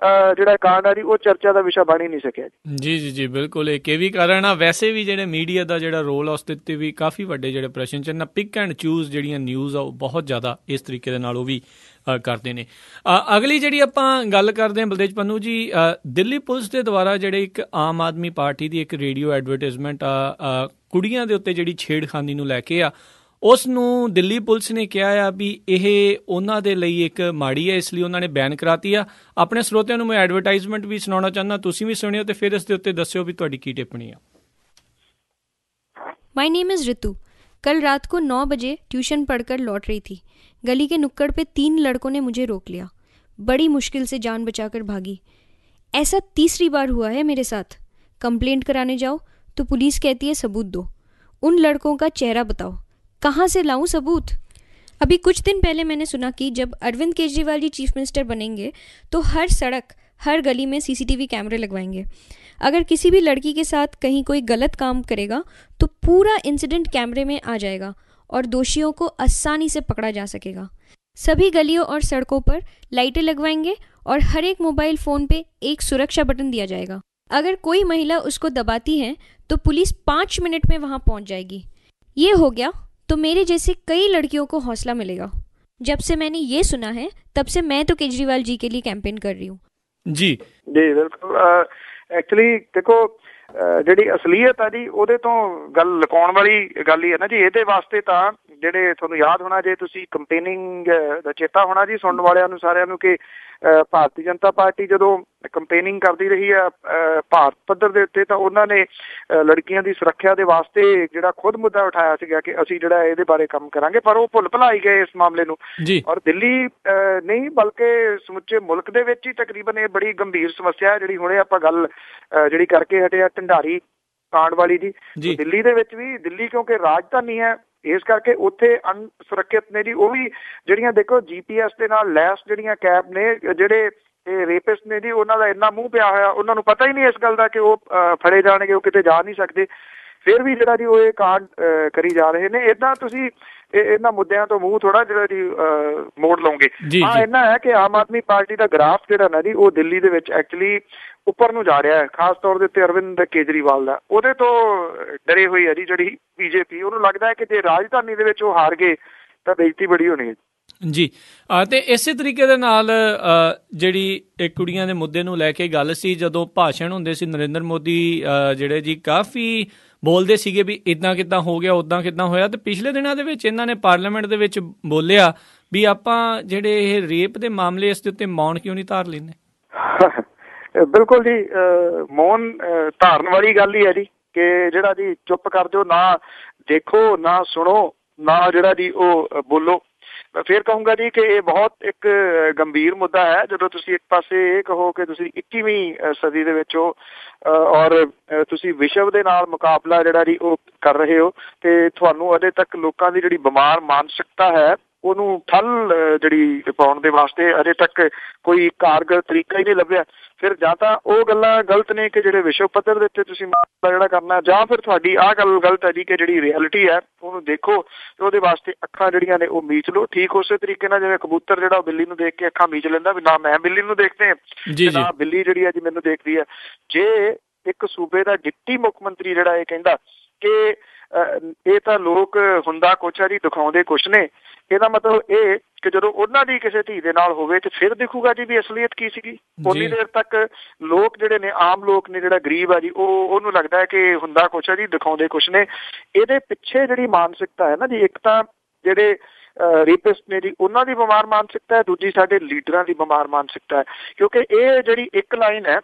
ਜਿਹੜਾ ਕਾਂਡ ਆ ਜੀ ਉਹ ਚਰਚਾ ਦਾ ਵਿਸ਼ਾ ਬਣ ਹੀ ਨਹੀਂ ਸਕਿਆ ਜੀ। ਬਿਲਕੁਲ ਇੱਕ ਇਹ ਵੀ ਕਾਰਨ ਆ। ਵੈਸੇ ਵੀ ਜਿਹੜੇ ਮੀਡੀਆ ਦਾ ਜਿਹੜਾ ਰੋਲ ਆ ਉਸ ਦੇ ਉੱਤੇ ਵੀ ਕਾਫੀ ਵੱਡੇ ਜਿਹੜੇ ਪ੍ਰਸ਼ਨ ਚਿੰਨ੍ਹ, ਪਿਕ ਐਂਡ ਚੂਜ਼ ਜਿਹੜੀਆਂ ਨਿਊਜ਼ ਆ ਉਹ ਬਹੁਤ ਜ਼ਿਆਦਾ ਇਸ ਤਰੀਕੇ ਦੇ ਨਾਲ ਉਹ ਵੀ ਕਰਦੇ ਨੇ। ਅਗਲੀ ਜਿਹੜੀ ਆਪਾਂ ਗੱਲ ਕਰਦੇ ਹਾਂ ਬਲਦੇਜ ਪੰਨੂ ਜੀ, ਦਿੱਲੀ ਪੁਲਿਸ ਦੇ ਦੁਆਰਾ ਜਿਹੜੇ ਇੱਕ ਆਮ ਆਦਮੀ ਪਾਰਟੀ ਦੀ ਇੱਕ ਰੇਡੀਓ ਐਡਵਰਟਾਈਜ਼ਮੈਂਟ ਆ ਕੁੜੀਆਂ ਦੇ ਉੱਤੇ ਜਿਹੜੀ ਛੇੜਖਾਨੀ ਨੂੰ ਲੈ ਕੇ ਆ, ਉਸ ਨੂੰ ਦਿੱਲੀ ਪੁਲਿਸ ਨੇ ਕਿਹਾ ਆ ਵੀ ਇਹ ਉਹਨਾਂ ਦੇ ਲਈ ਇੱਕ ਮਾੜੀ ਹੈ, ਇਸ ਲਈ ਉਹਨਾਂ ਨੇ ਬੈਨ ਕਰਾਤੀ ਆ। ਆਪਣੇ ਸਰੋਤਿਆਂ ਨੂੰ ਮੈਂ ਐਡਵਰਟਾਈਜ਼ਮੈਂਟ ਵੀ ਸੁਣਾਉਣਾ ਚਾਹੁੰਦਾ, ਤੁਸੀਂ ਵੀ ਸੁਣਿਓ ਤੇ ਫਿਰ ਇਸ ਦੇ ਉੱਤੇ ਦੱਸਿਓ ਵੀ ਤੁਹਾਡੀ ਕੀ ਟਿੱਪਣੀ ਆ। My name is Ritu. कल रात को 9 बजे ट्यूशन पढ़कर लौट रही थी। गली के नुक्कड़ पे 3 लड़कों ने मुझे रोक लिया। बड़ी मुश्किल से जान बचाकर भागी। ऐसा तीसरी बार हुआ है मेरे साथ। कंप्लेंट कराने जाओ तो पुलिस कहती है सबूत दो। उन लड़कों का चेहरा बताओ, कहाँ से लाऊं सबूत? अभी कुछ दिन पहले मैंने सुना कि जब अरविंद केजरीवाल जी चीफ मिनिस्टर बनेंगे तो हर सड़क हर गली में CCTV कैमरे लगवाएंगे। अगर किसी भी लड़की के साथ कहीं कोई गलत काम करेगा तो पूरा इंसिडेंट कैमरे में आ जाएगा और दोषियों को आसानी से पकड़ा जा सकेगा। सभी गलियों और सड़कों पर लाइटें लगवाएंगे और हर एक मोबाइल फ़ोन पे एक सुरक्षा बटन दिया जाएगा। अगर कोई महिला उसको दबाती है तो पुलिस 5 मिनट में वहाँ पहुँच जाएगी। ये हो गया तो मेरे जैसे कई लड़कियों को हौसला मिलेगा। जब से मैंने ये सुना है तब से मैं तो केजरीवाल जी के लिए कैंपेन कर रही हूँ। जी बिल्कुल। एक्चुअली देखो ਜਿਹੜੀ ਅਸਲੀਅਤ ਆ ਜੀ ਉਹਦੇ ਤੋਂ ਗੱਲ ਲੁਕਾਉਣ ਵਾਲੀ ਗੱਲ ਹੀ ਹੈ ਨਾ ਜੀ। ਇਹਦੇ ਵਾਸਤੇ ਤਾਂ ਜਿਹੜੇ ਤੁਹਾਨੂੰ ਯਾਦ ਹੋਣਾ, ਜੇ ਤੁਸੀਂ ਕੰਪੇਨਿੰਗ ਦਾ ਚੇਤਾ ਹੋਣਾ ਜੀ ਸੁਣਨ ਵਾਲਿਆਂ ਨੂੰ ਸਾਰਿਆਂ ਨੂੰ, ਕਿ ਭਾਰਤੀ ਜਨਤਾ ਪਾਰਟੀ ਜਦੋਂ ਕੰਪੇਨਿੰਗ ਕਰਦੀ ਰਹੀ ਆ ਭਾਰਤ ਪੱਧਰ ਦੇ ਉੱਤੇ, ਤਾਂ ਉਹਨਾਂ ਨੇ ਲੜਕੀਆਂ ਦੀ ਸੁਰੱਖਿਆ ਦੇ ਵਾਸਤੇ ਜਿਹੜਾ ਖੁਦ ਮੁੱਦਾ ਉਠਾਇਆ ਸੀਗਾ ਕਿ ਅਸੀਂ ਜਿਹੜਾ ਇਹਦੇ ਬਾਰੇ ਕੰਮ ਕਰਾਂਗੇ, ਪਰ ਉਹ ਭੁੱਲ ਭੁਲਾਈ ਗਏ ਇਸ ਮਾਮਲੇ ਨੂੰ। ਔਰ ਦਿੱਲੀ ਨਹੀਂ ਬਲਕਿ ਸਮੁੱਚੇ ਮੁਲਕ ਦੇ ਵਿੱਚ ਹੀ ਤਕਰੀਬਨ ਇਹ ਬੜੀ ਗੰਭੀਰ ਸਮੱਸਿਆ ਹੈ ਜਿਹੜੀ ਹੁਣੇ ਆਪਾਂ ਗੱਲ ਜਿਹੜੀ ਕਰਕੇ ਹਟੇ ਆ ਢੰਡਾਰੀ ਕਾਂਡ ਵਾਲੀ ਜੀ। ਦਿੱਲੀ ਦੇ ਵਿੱਚ ਵੀ, ਦਿੱਲੀ ਕਿਉਂਕਿ ਰਾਜਧਾਨੀ ਹੈ ਇਸ ਕਰਕੇ ਉੱਥੇ ਅਣਸੁਰੱਖਿਅਤ ਨੇ ਜੀ ਉਹ ਵੀ। ਜਿਹੜੀਆਂ ਦੇਖੋ GPS ਦੇ ਨਾਲ ਲੈਸ ਜਿਹੜੀਆਂ ਕੈਬ ਨੇ, ਜਿਹੜੇ ਇਹ ਰੇਪਿਸਟ ਨੇ ਜੀ, ਉਹਨਾਂ ਦਾ ਇੰਨਾ ਮੂੰਹ ਪਿਆ ਹੋਇਆ, ਉਹਨਾਂ ਨੂੰ ਪਤਾ ਹੀ ਨਹੀਂ ਇਸ ਗੱਲ ਦਾ ਕਿ ਉਹ ਫੜੇ ਜਾਣਗੇ, ਉਹ ਕਿਤੇ ਜਾ ਨਹੀਂ ਸਕਦੇ, ਫਿਰ ਵੀ ਜਿਹੜਾ ਜੀ ਉਹ ਇਹ ਕਾਂਡ ਕਰੀ ਜਾ ਰਹੇ ਨੇ। ਏਦਾਂ ਤੁਸੀਂ ਇਹਨਾਂ ਮੁੱਦਿਆਂ ਤੋਂ ਮੂੰਹ ਥੋੜਾ ਜਿਹੜਾ ਜੀ ਮੋੜ ਲਓਗੇ। ਹਾਂ ਇੰਨਾ ਹੈ ਕਿ ਆਮ ਆਦਮੀ ਪਾਰਟੀ ਦਾ ਗ੍ਰਾਫ ਜਿਹੜਾ ਨਾ ਜੀ ਉਹ ਦਿੱਲੀ ਦੇ ਵਿੱਚ ਐਕਚੁਅਲੀ ਉੱਪਰ ਨੂੰ ਜਾ ਰਿਹਾ ਹੈ, ਖਾਸ ਤੌਰ ਦੇ ਉੱਤੇ ਅਰਵਿੰਦ ਕੇਜਰੀਵਾਲ ਦਾ। ਉਹਦੇ ਤੋਂ ਡਰੇ ਹੋਈ ਹੈ ਜੀ ਜਿਹੜੀ BJP। ਉਹਨੂੰ ਲੱਗਦਾ ਹੈ ਕਿ ਜੇ ਰਾਜਧਾਨੀ ਦੇ ਵਿੱਚ ਉਹ ਹਾਰ ਗਏ ਤਾਂ ਬੇਇੱਜ਼ਤੀ ਬੜੀ ਹੋਣੀ ਹੈ ਜੀ। ਤੇ ਇਸੇ ਤਰੀਕੇ ਦੇ ਨਾਲ ਜਿਹੜੀ ਇਹ ਕੁੜੀਆਂ ਦੇ ਮੁੱਦੇ ਨੂੰ ਲੈ ਕੇ ਗੱਲ ਸੀ, ਜਦੋਂ ਭਾਸ਼ਣ ਹੁੰਦੇ ਸੀ ਨਰਿੰਦਰ ਮੋਦੀ ਜਿਹੜੇ ਜੀ ਕਾਫੀ ਬੋਲਦੇ ਸੀਗੇ ਵੀ ਇੱਦਾਂ ਕਿੱਦਾਂ ਹੋ ਗਿਆ, ਉੱਦਾਂ ਕਿੱਦਾਂ ਹੋਇਆ। ਤੇ ਪਿਛਲੇ ਦਿਨਾਂ ਦੇ ਵਿੱਚ ਇਹਨਾਂ ਨੇ ਪਾਰਲੀਮੈਂਟ ਦੇ ਵਿੱਚ ਬੋਲਿਆ ਵੀ ਆਪਾਂ ਜਿਹੜੇ ਇਹ ਰੇਪ ਦੇ ਮਾਮਲੇ ਇਸ ਦੇ ਉੱਤੇ ਮੌਨ ਕਿਉਂ ਨਹੀਂ ਧਾਰ ਲੈਂਦੇ। ਬਿਲਕੁਲ ਜੀ, ਮੌਨ ਧਾਰਨ ਵਾਲੀ ਗੱਲ ਹੀ ਹੈ ਜੀ ਕਿ ਜਿਹੜਾ ਜੀ ਚੁੱਪ ਕਰ ਜਾਓ, ਨਾ ਦੇਖੋ ਨਾ ਸੁਣੋ ਨਾ ਜਿਹੜਾ ਜੀ ਉਹ ਬੋਲੋ। ਫਿਰ ਕਹੂੰਗਾ ਜੀ ਕਿ ਇਹ ਬਹੁਤ ਇੱਕ ਗੰਭੀਰ ਮੁੱਦਾ ਹੈ ਜਦੋਂ ਤੁਸੀਂ ਇੱਕ ਪਾਸੇ ਇਹ ਕਹੋ ਕਿ ਤੁਸੀਂ 21ਵੀਂ ਸਦੀ ਦੇ ਵਿੱਚ ਹੋ ਔਰ ਤੁਸੀਂ ਵਿਸ਼ਵ ਦੇ ਨਾਲ ਮੁਕਾਬਲਾ ਜਿਹੜਾ ਜੀ ਉਹ ਕਰ ਰਹੇ ਹੋ, ਤੇ ਤੁਹਾਨੂੰ ਅਜੇ ਤੱਕ ਲੋਕਾਂ ਦੀ ਜਿਹੜੀ ਬਿਮਾਰ ਮਾਨਸਿਕਤਾ ਹੈ ਉਹਨੂੰ ਠੱਲ ਜਿਹੜੀ ਪਾਉਣ ਦੇ ਵਾਸਤੇ ਅਜੇ ਤੱਕ ਕੋਈ ਕਾਰਗਰ ਤਰੀਕਾ ਹੀ ਨਹੀਂ ਲੱਭਿਆ। ਫਿਰ ਜਾਂ ਤਾਂ ਉਹ ਗੱਲਾਂ ਗਲਤ ਨੇ ਕਿ ਜਿਹੜੇ ਵਿਸ਼ਵ ਪੱਧਰ ਦੇ ਉੱਤੇ ਤੁਸੀਂ ਜਿਹੜਾ ਕਰਨਾ, ਜਾਂ ਫਿਰ ਤੁਹਾਡੀ ਆਹ ਗੱਲ ਗਲਤ ਹੈ ਜੀ ਕਿ ਜਿਹੜੀ ਰਿਐਲਿਟੀ ਹੈ ਉਹਨੂੰ ਦੇਖੋ ਤੇ ਉਹਦੇ ਵਾਸਤੇ ਅੱਖਾਂ ਜਿਹੜੀਆਂ ਨੇ ਉਹ ਮੀਚ ਲਓ। ਠੀਕ ਉਸੇ ਤਰੀਕੇ ਨਾਲ ਜਿਵੇਂ ਕਬੂਤਰ ਜਿਹੜਾ ਉਹ ਬਿੱਲੀ ਨੂੰ ਦੇਖ ਕੇ ਅੱਖਾਂ ਮੀਚ ਲੈਂਦਾ ਵੀ ਨਾ ਮੈਂ ਬਿੱਲੀ ਨੂੰ ਦੇਖਦੇ ਤੇ ਨਾ ਬਿੱਲੀ ਜਿਹੜੀ ਹੈ ਜੀ ਮੈਨੂੰ ਦੇਖਦੀ ਹੈ। ਜੇ ਇੱਕ ਸੂਬੇ ਦਾ ਡਿਪਟੀ ਮੁੱਖ ਮੰਤਰੀ ਜਿਹੜਾ ਇਹ ਕਹਿੰਦਾ ਕਿ ਇਹ ਤਾਂ ਲੋਕ ਹੁੰਦਾ ਕੁਛ ਹੈ ਜੀ ਦਿਖਾਉਂਦੇ ਕੁਛ ਨੇ, ਇਹਦਾ ਮਤਲਬ ਇਹ ਕਿ ਜਦੋਂ ਉਹਨਾਂ ਦੀ ਕਿਸੇ ਧੀ ਦੇ ਨਾਲ ਹੋਵੇ ਤੇ ਫਿਰ ਦਿਖੂਗਾ ਜੀ ਵੀ ਅਸਲੀਅਤ ਕੀ ਸੀਗੀ। ਉਨੀ ਦੇਰ ਤੱਕ ਲੋਕ ਜਿਹੜੇ ਨੇ, ਆਮ ਲੋਕ ਨੇ, ਜਿਹੜਾ ਗਰੀਬ ਆ ਜੀ ਉਹਨੂੰ ਲੱਗਦਾ ਹੈ ਕਿ ਹੁੰਦਾ ਕੁਛ ਹੈ ਜੀ ਦਿਖਾਉਂਦੇ ਕੁਛ ਨੇ। ਇਹਦੇ ਪਿੱਛੇ ਜਿਹੜੀ ਮਾਨਸਿਕਤਾ ਹੈ ਨਾ ਜੀ, ਇੱਕ ਤਾਂ ਜਿਹੜੇ ਰੇਪਿਸਟ ਨੇ ਜੀ ਉਹਨਾਂ ਦੀ ਬਿਮਾਰ ਮਾਨਸਿਕਤਾ ਹੈ, ਦੂਜੀ ਸਾਡੇ ਲੀਡਰਾਂ ਦੀ ਬਿਮਾਰ ਮਾਨਸਿਕਤਾ ਹੈ। ਕਿਉਂਕਿ ਇਹ ਜਿਹੜੀ ਇੱਕ ਲਾਈਨ ਹੈ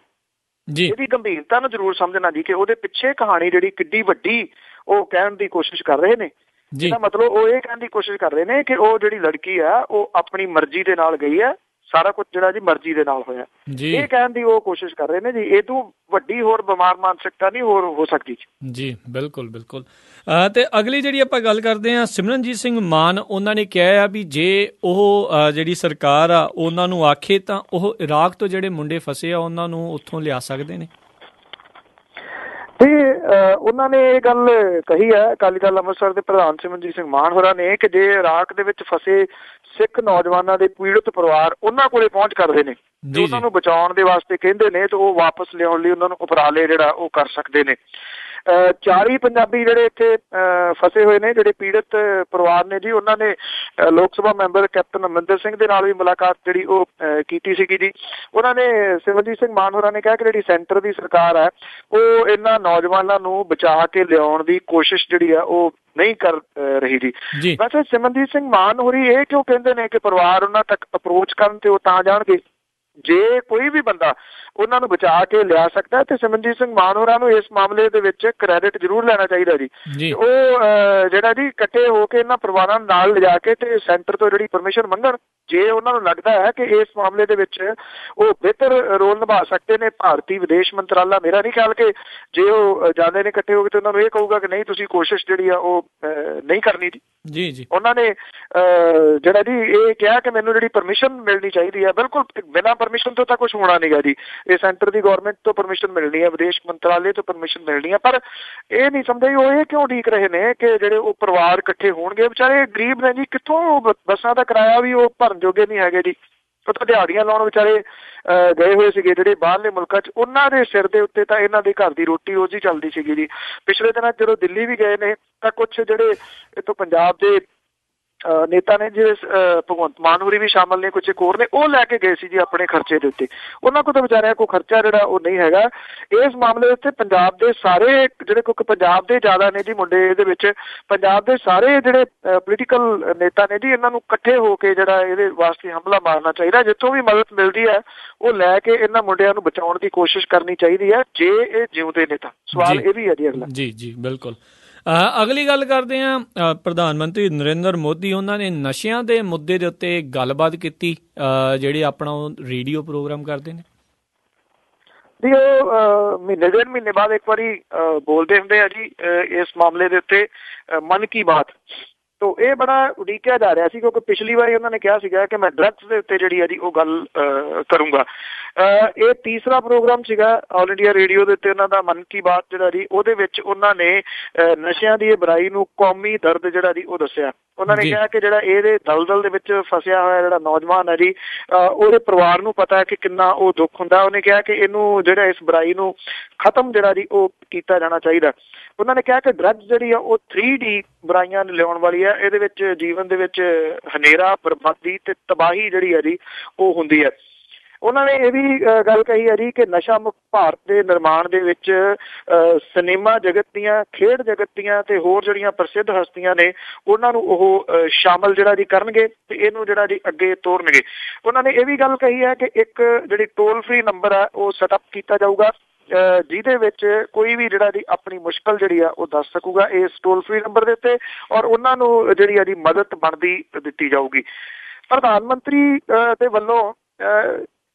ਇਹਦੀ ਗੰਭੀਰਤਾ ਨੂੰ ਜ਼ਰੂਰ ਸਮਝਣਾ ਜੀ ਕਿ ਉਹਦੇ ਪਿੱਛੇ ਕਹਾਣੀ ਜਿਹੜੀ ਕਿੱਡੀ ਵੱਡੀ ਉਹ ਕਹਿਣ ਦੀ ਕੋਸ਼ਿਸ਼ ਕਰ ਰਹੇ ਨੇ। ਇਹਦਾ ਮਤਲਬ ਉਹ ਇਹ ਕਹਿਣ ਦੀ ਕੋਸ਼ਿਸ਼ ਕਰ ਰਹੇ ਨੇ ਕਿ ਉਹ ਜਿਹੜੀ ਲੜਕੀ ਆ ਉਹ ਆਪਣੀ ਮਰਜ਼ੀ ਦੇ ਨਾਲ ਗਈ ਹੈ, ਸਾਰਾ ਕੁਝ ਜਿਹੜਾ ਜੀ ਮਰਜ਼ੀ ਦੇ ਨਾਲ ਹੋਇਆ, ਇਹ ਕਹਿਣ ਦੀ ਉਹ ਕੋਸ਼ਿਸ਼ ਕਰ ਰਹੇ ਨੇ ਜੀ। ਇਹ ਤੋਂ ਵੱਡੀ ਹੋਰ ਬਿਮਾਰ ਮਾਨਸਿਕਤਾ ਨਹੀਂ ਹੋਰ ਹੋ ਸਕਦੀ ਜੀ। ਬਿਲਕੁਲ ਬਿਲਕੁਲ। ਤੇ ਅਗਲੀ ਜਿਹੜੀ ਆਪਾਂ ਗੱਲ ਕਰਦੇ ਹਾਂ, ਸਿਮਰਨਜੀਤ ਸਿੰਘ ਮਾਨ, ਉਹਨਾਂ ਨੇ ਕਿਹਾ ਆ ਵੀ ਜੇ ਉਹ ਜਿਹੜੀ ਸਰਕਾਰ ਆ ਉਹਨਾਂ ਨੂੰ ਆਖੇ ਤਾਂ ਉਹ ਇਰਾਕ ਤੋਂ ਜਿਹੜੇ ਮੁੰਡੇ ਫਸੇ ਆ ਉਹਨਾਂ ਨੂੰ ਉੱਥੋਂ ਲਿਆ ਸਕਦੇ ਨੇ। ਤੇ ਉਹਨਾਂ ਨੇ ਇਹ ਗੱਲ ਕਹੀ ਹੈ ਅਕਾਲੀ ਦਲ ਅੰਮ੍ਰਿਤਸਰ ਦੇ ਪ੍ਰਧਾਨ ਸਿਮਰਨਜੀਤ ਸਿੰਘ ਮਾਨ ਹੋਰਾਂ ਨੇ ਕਿ ਜੇ ਇਰਾਕ ਦੇ ਵਿੱਚ ਫਸੇ ਸਿੱਖ ਨੌਜਵਾਨਾਂ ਦੇ ਪੀੜਤ ਪਰਿਵਾਰ ਉਹਨਾਂ ਕੋਲੇ ਪਹੁੰਚ ਕਰਦੇ ਨੇ, ਉਹਨਾਂ ਨੂੰ ਬਚਾਉਣ ਦੇ ਵਾਸਤੇ ਕਹਿੰਦੇ ਨੇ, ਤੇ ਉਹ ਵਾਪਸ ਲਿਆਉਣ ਲਈ ਉਹਨਾਂ ਨੂੰ ਉਪਰਾਲੇ ਜਿਹੜਾ ਉਹ ਕਰ ਸਕਦੇ ਨੇ। 4 ਪੰਜਾਬੀ ਜਿਹੜੇ ਇੱਥੇ ਫਸੇ ਹੋਏ ਨੇ, ਜਿਹੜੇ ਪੀੜਤ ਪਰਿਵਾਰ ਨੇ ਜੀ, ਉਹਨਾਂ ਨੇ ਲੋਕ ਸਭਾ ਮੈਂਬਰ ਕੈਪਟਨ ਅਮਰਿੰਦਰ ਸਿੰਘ ਦੇ ਨਾਲ ਵੀ ਮੁਲਾਕਾਤ ਜਿਹੜੀ ਉਹ ਕੀਤੀ ਸੀਗੀ ਜੀ। ਉਹਨਾਂ ਨੇ ਸਿਮਰਨਜੀਤ ਸਿੰਘ ਮਾਨ ਹੋਰਾਂ ਨੇ ਕਿਹਾ ਕਿ ਜਿਹੜੀ ਸੈਂਟਰ ਦੀ ਸਰਕਾਰ ਹੈ ਉਹ ਇਹਨਾਂ ਨੌਜਵਾਨਾਂ ਨੂੰ ਬਚਾ ਕੇ ਲਿਆਉਣ ਦੀ ਕੋਸ਼ਿਸ਼ ਜਿਹੜੀ ਆ ਉਹ ਨਹੀਂ ਕਰ ਰਹੀ ਜੀ। ਵੈਸੇ ਸਿਮਰਨਜੀਤ ਸਿੰਘ ਮਾਨ ਹੋਰੀ ਇਹ ਕਿਉਂ ਕਹਿੰਦੇ ਨੇ ਕਿ ਪਰਿਵਾਰ ਉਹਨਾਂ ਤੱਕ ਅਪਰੋਚ ਕਰਨ ਤੇ ਉਹ ਤਾਂ ਜਾਣਗੇ ਜੇ ਕੋਈ ਵੀ ਬੰਦਾ ਉਹਨਾਂ ਨੂੰ ਬਚਾ ਕੇ ਲਿਆ ਸਕਦਾ, ਤੇ ਸਿਮਰਨਜੀਤ ਸਿੰਘ ਮਾਨ ਹੋਰਾਂ ਨੂੰ ਇਸ ਮਾਮਲੇ ਦੇ ਵਿੱਚ ਕ੍ਰੈਡਿਟ ਜ਼ਰੂਰ ਲੈਣਾ ਚਾਹੀਦਾ ਜੀ। ਉਹ ਜਿਹੜਾ ਜੀ ਇਕੱਠੇ ਹੋ ਕੇ ਇਹਨਾਂ ਪਰਿਵਾਰਾਂ ਨਾਲ ਲਿਜਾ ਕੇ ਤੇ ਸੈਂਟਰ ਤੋਂ ਜਿਹੜੀ ਪਰਮਿਸ਼ਨ ਮੰਗਣ, ਜੇ ਉਹਨਾਂ ਨੂੰ ਲੱਗਦਾ ਹੈ ਕਿ ਇਸ ਮਾਮਲੇ ਦੇ ਵਿੱਚ ਉਹ ਬਿਹਤਰ ਰੋਲ ਨਿਭਾ ਸਕਦੇ ਨੇ। ਭਾਰਤੀ ਵਿਦੇਸ਼ ਮੰਤਰਾਲਾ, ਮੇਰਾ ਨਹੀਂ ਖਿਆਲ ਕਿ ਜੇ ਉਹ ਜਾਂਦੇ ਨੇ ਇਕੱਠੇ ਹੋ ਕੇ ਤੇ ਉਹਨਾਂ ਨੂੰ ਇਹ ਕਹੂਗਾ ਕਿ ਨਹੀਂ ਤੁਸੀਂ ਕੋਸ਼ਿਸ਼ ਜਿਹੜੀ ਆ ਉਹ ਨਹੀਂ ਕਰਨੀ ਜੀ। ਉਹਨਾਂ ਨੇ ਜਿਹੜਾ ਜੀ ਇਹ ਕਿਹਾ ਕਿ ਮੈਨੂੰ ਜਿਹੜੀ ਪਰਮਿਸ਼ਨ ਮਿਲਣੀ ਚਾਹੀਦੀ ਹੈ, ਬਿਲਕੁਲ ਬਿਨਾਂ ਪਰਮਿਸ਼ਨ ਤੋਂ ਤਾਂ ਕੁਛ ਹੋਣਾ ਨੀਗਾ ਜੀ। ਇਹ ਸੈਂਟਰ ਦੀ ਗੌਰਮੈਂਟ ਤੋਂ ਪਰਮਿਸ਼ਨ ਮਿਲਣੀ ਹੈ, ਵਿਦੇਸ਼ ਮੰਤਰਾਲੇ ਤੋਂ ਪਰਮਿਸ਼ਨ ਮਿਲਣੀ ਹੈ, ਪਰ ਇਹ ਨਹੀਂ ਸਮਝਦੇ ਉਹ ਇਹ ਕਿਉਂ ਉਡੀਕ ਰਹੇ ਨੇ ਕਿ ਜਿਹੜੇ ਉਹ ਪਰਿਵਾਰ ਇਕੱਠੇ ਹੋਣਗੇ। ਵਿਚਾਰੇ ਗਰੀਬ ਨੇ ਜੀ, ਕਿੱਥੋਂ ਬੱਸਾਂ ਦਾ ਕਿਰਾਇਆ ਵੀ ਉਹ ਭਰਨ ਜੋਗੇ ਨਹੀਂ ਹੈਗੇ ਜੀ। ਉਹ ਤਾਂ ਦਿਹਾੜੀਆਂ ਲਾਉਣ ਵਿਚਾਰੇ ਗਏ ਹੋਏ ਸੀਗੇ ਜਿਹੜੇ ਬਾਹਰਲੇ ਮੁਲਕਾਂ 'ਚ, ਉਹਨਾਂ ਦੇ ਸਿਰ ਦੇ ਉੱਤੇ ਤਾਂ ਇਹਨਾਂ ਦੇ ਘਰ ਦੀ ਰੋਟੀ ਰੋਜ਼ੀ ਚੱਲਦੀ ਸੀਗੀ ਜੀ। ਪਿਛਲੇ ਦਿਨਾਂ ਜਦੋਂ ਦਿੱਲੀ ਵੀ ਗਏ ਨੇ ਤਾਂ ਕੁਛ ਜਿਹੜੇ ਇੱਥੋਂ ਪੰਜਾਬ ਦੇ ਨੇਤਾ ਨੇ, ਜਿਹੜੇ ਭਗਵੰਤ ਮਾਨ ਹੋਰੀ ਵੀ ਸ਼ਾਮਲ ਨੇ, ਕੁਝ ਇੱਕ ਹੋਰ ਨੇ, ਉਹ ਲੈ ਕੇ ਗਏ ਸੀ ਜੀ ਆਪਣੇ ਖਰਚੇ ਦੇ ਉੱਤੇ। ਉਹਨਾਂ ਕੋਲ ਤਾਂ ਵਿਚਾਰਿਆਂ ਕੋਈ ਖਰਚਾ ਜਿਹੜਾ ਉਹ ਨਹੀਂ ਹੈਗਾ। ਇਸ ਮਾਮਲੇ ਦੇ ਉੱਤੇ ਪੰਜਾਬ ਦੇ ਸਾਰੇ ਜਿਹੜੇ, ਕਿਉਂਕਿ ਪੰਜਾਬ ਦੇ ਜ਼ਿਆਦਾ ਨੇ ਜੀ ਮੁੰਡੇ ਇਹਦੇ ਵਿੱਚ, ਪੰਜਾਬ ਦੇ ਸਾਰੇ ਜਿਹੜੇ ਪੋਲੀਟੀਕਲ ਨੇਤਾ ਨੇ ਜੀ, ਇਹਨਾਂ ਨੂੰ ਇਕੱਠੇ ਹੋ ਕੇ ਜਿਹੜਾ ਇਹਦੇ ਵਾਸਤੇ ਹਮਲਾ ਮਾਰਨਾ ਚਾਹੀਦਾ। ਜਿੱਥੋਂ ਵੀ ਮਦਦ ਮਿਲਦੀ ਹੈ ਉਹ ਲੈ ਕੇ ਇਹਨਾਂ ਮੁੰਡਿਆਂ ਨੂੰ ਬਚਾਉਣ ਦੀ ਕੋਸ਼ਿਸ਼ ਕਰਨੀ ਚਾਹੀਦੀ ਹੈ, ਜੇ ਇਹ ਜਿਉਂਦੇ ਨੇ ਤਾਂ। ਸਵਾਲ ਇਹ ਵੀ ਹੈ ਜੀ ਅਗਲਾ। ਜੀ ਬਿਲਕੁਲ। ਅਗਲੀ ਗੱਲ ਕਰਦੇ ਹਾਂ, ਪ੍ਰਧਾਨ ਮੰਤਰੀ ਨਰਿੰਦਰ ਮੋਦੀ, ਉਹਨਾਂ ਨੇ ਨਸ਼ਿਆਂ ਦੇ ਮੁੱਦੇ ਦੇ ਉੱਤੇ ਗੱਲਬਾਤ ਕੀਤੀ, ਜਿਹੜੇ ਆਪਣਾ ਉਹ ਰੇਡੀਓ ਪ੍ਰੋਗਰਾਮ ਕਰਦੇ ਨੇ ਜੀ। ਉਹ ਮਹੀਨੇ ਡੇਢ ਮਹੀਨੇ ਬਾਅਦ ਇੱਕ ਵਾਰੀ ਬੋਲਦੇ ਹੁੰਦੇ ਆ ਜੀ ਇਸ ਮਾਮਲੇ ਦੇ ਉੱਤੇ, ਮਨ ਕੀ ਬਾਤ। ਤੋ ਇਹ ਬੜਾ ਉਡੀਕਿਆ ਜਾ ਰਿਹਾ ਸੀ, ਕਿਉਂਕਿ ਪਿਛਲੀ ਵਾਰੀ ਉਹਨਾਂ ਨੇ ਕਿਹਾ ਸੀਗਾ ਕਿ ਮੈਂ ਡਰੱਗਸ ਦੇ ਉੱਤੇ ਜਿਹੜੀ ਆ ਜੀ ਉਹ ਗੱਲ ਕਰੂੰਗਾ। ਇਹ ਤੀਸਰਾ ਪ੍ਰੋਗਰਾਮ ਸੀਗਾ ਆਲ ਇੰਡੀਆ ਰੇਡੀਓ ਦੇ ਉੱਤੇ ਉਹਨਾਂ ਦਾ, ਮਨ ਕੀ ਬਾਤ ਜਿਹੜਾ ਜੀ। ਉਹਦੇ ਵਿੱਚ ਉਹਨਾਂ ਨੇ ਨਸ਼ਿਆਂ ਦੀ ਬੁਰਾਈ ਨੂੰ ਕੌਮੀ ਦਰਦ ਜਿਹੜਾ ਜੀ ਉਹ ਦੱਸਿਆ। ਉਹਨਾਂ ਨੇ ਕਿਹਾ ਕਿ ਜਿਹੜਾ ਇਹਦੇ ਦਲਦਲ ਦੇ ਵਿੱਚ ਫਸਿਆ ਹੋਇਆ ਜਿਹੜਾ ਨੌਜਵਾਨ ਹੈ ਜੀ, ਉਹਦੇ ਪਰਿਵਾਰ ਨੂੰ ਪਤਾ ਹੈ ਕਿ ਕਿੰਨਾ ਉਹ ਦੁੱਖ ਹੁੰਦਾ। ਉਹਨੇ ਕਿਹਾ ਕਿ ਇਹਨੂੰ ਜਿਹੜਾ ਇਸ ਬੁਰਾਈ ਨੂੰ ਖਤਮ ਜਿਹੜਾ ਜੀ ਉਹ ਕੀਤਾ ਜਾਣਾ ਚਾਹੀਦਾ। ਉਹਨਾਂ ਨੇ ਕਿਹਾ ਕਿ ਡਰੱਗਸ ਜਿਹੜੀ ਆ ਉਹ 3D ਬੁਰਾਈਆਂ ਲਿਆਉਣ ਵਾਲੀ ਹੈ। ਇਹਦੇ ਵਿੱਚ ਜੀਵਨ ਦੇ ਵਿੱਚ ਹਨੇਰਾ, ਬਰਬਾਦੀ ਤੇ ਤਬਾਹੀ ਜਿਹੜੀ ਹੈ ਜੀ ਉਹ ਹੁੰਦੀ ਹੈ। ਉਹਨਾਂ ਨੇ ਇਹ ਵੀ ਗੱਲ ਕਹੀ ਹੈ ਜੀ ਕਿ ਨਸ਼ਾ ਮੁਕਤ ਭਾਰਤ ਦੇ ਨਿਰਮਾਣ ਦੇ ਵਿੱਚ ਸਿਨੇਮਾ ਜਗਤ ਦੀਆਂ, ਖੇਡ ਜਗਤ ਦੀਆਂ ਤੇ ਹੋਰ ਜਿਹੜੀਆਂ ਪ੍ਰਸਿੱਧ ਹਸਤੀਆਂ ਨੇ ਉਹਨਾਂ ਨੂੰ ਉਹ ਸ਼ਾਮਲ ਜਿਹੜਾ ਜੀ ਕਰਨਗੇ ਤੇ ਇਹਨੂੰ ਜਿਹੜਾ ਜੀ ਅੱਗੇ ਤੋਰਨਗੇ। ਉਹਨਾਂ ਨੇ ਇਹ ਵੀ ਗੱਲ ਕਹੀ ਹੈ ਕਿ ਇੱਕ ਜਿਹੜੀ ਟੋਲ ਫ੍ਰੀ ਨੰਬਰ ਆ ਉਹ ਸੈਟਅਪ ਕੀਤਾ ਜਾਊਗਾ, ਜਿਹਦੇ ਵਿੱਚ ਕੋਈ ਵੀ ਜਿਹੜਾ ਜੀ ਆਪਣੀ ਮੁਸ਼ਕਲ ਜਿਹੜੀ ਆ ਉਹ ਦੱਸ ਸਕੂਗਾ ਇਸ ਟੋਲ ਫ੍ਰੀ ਨੰਬਰ ਦੇ ਉੱਤੇ, ਔਰ ਉਹਨਾਂ ਨੂੰ ਜਿਹੜੀ ਆ ਜੀ ਮਦਦ ਬਣਦੀ ਦਿੱਤੀ ਜਾਊਗੀ। ਪ੍ਰਧਾਨ ਮੰਤਰੀ ਦੇ ਵੱਲੋਂ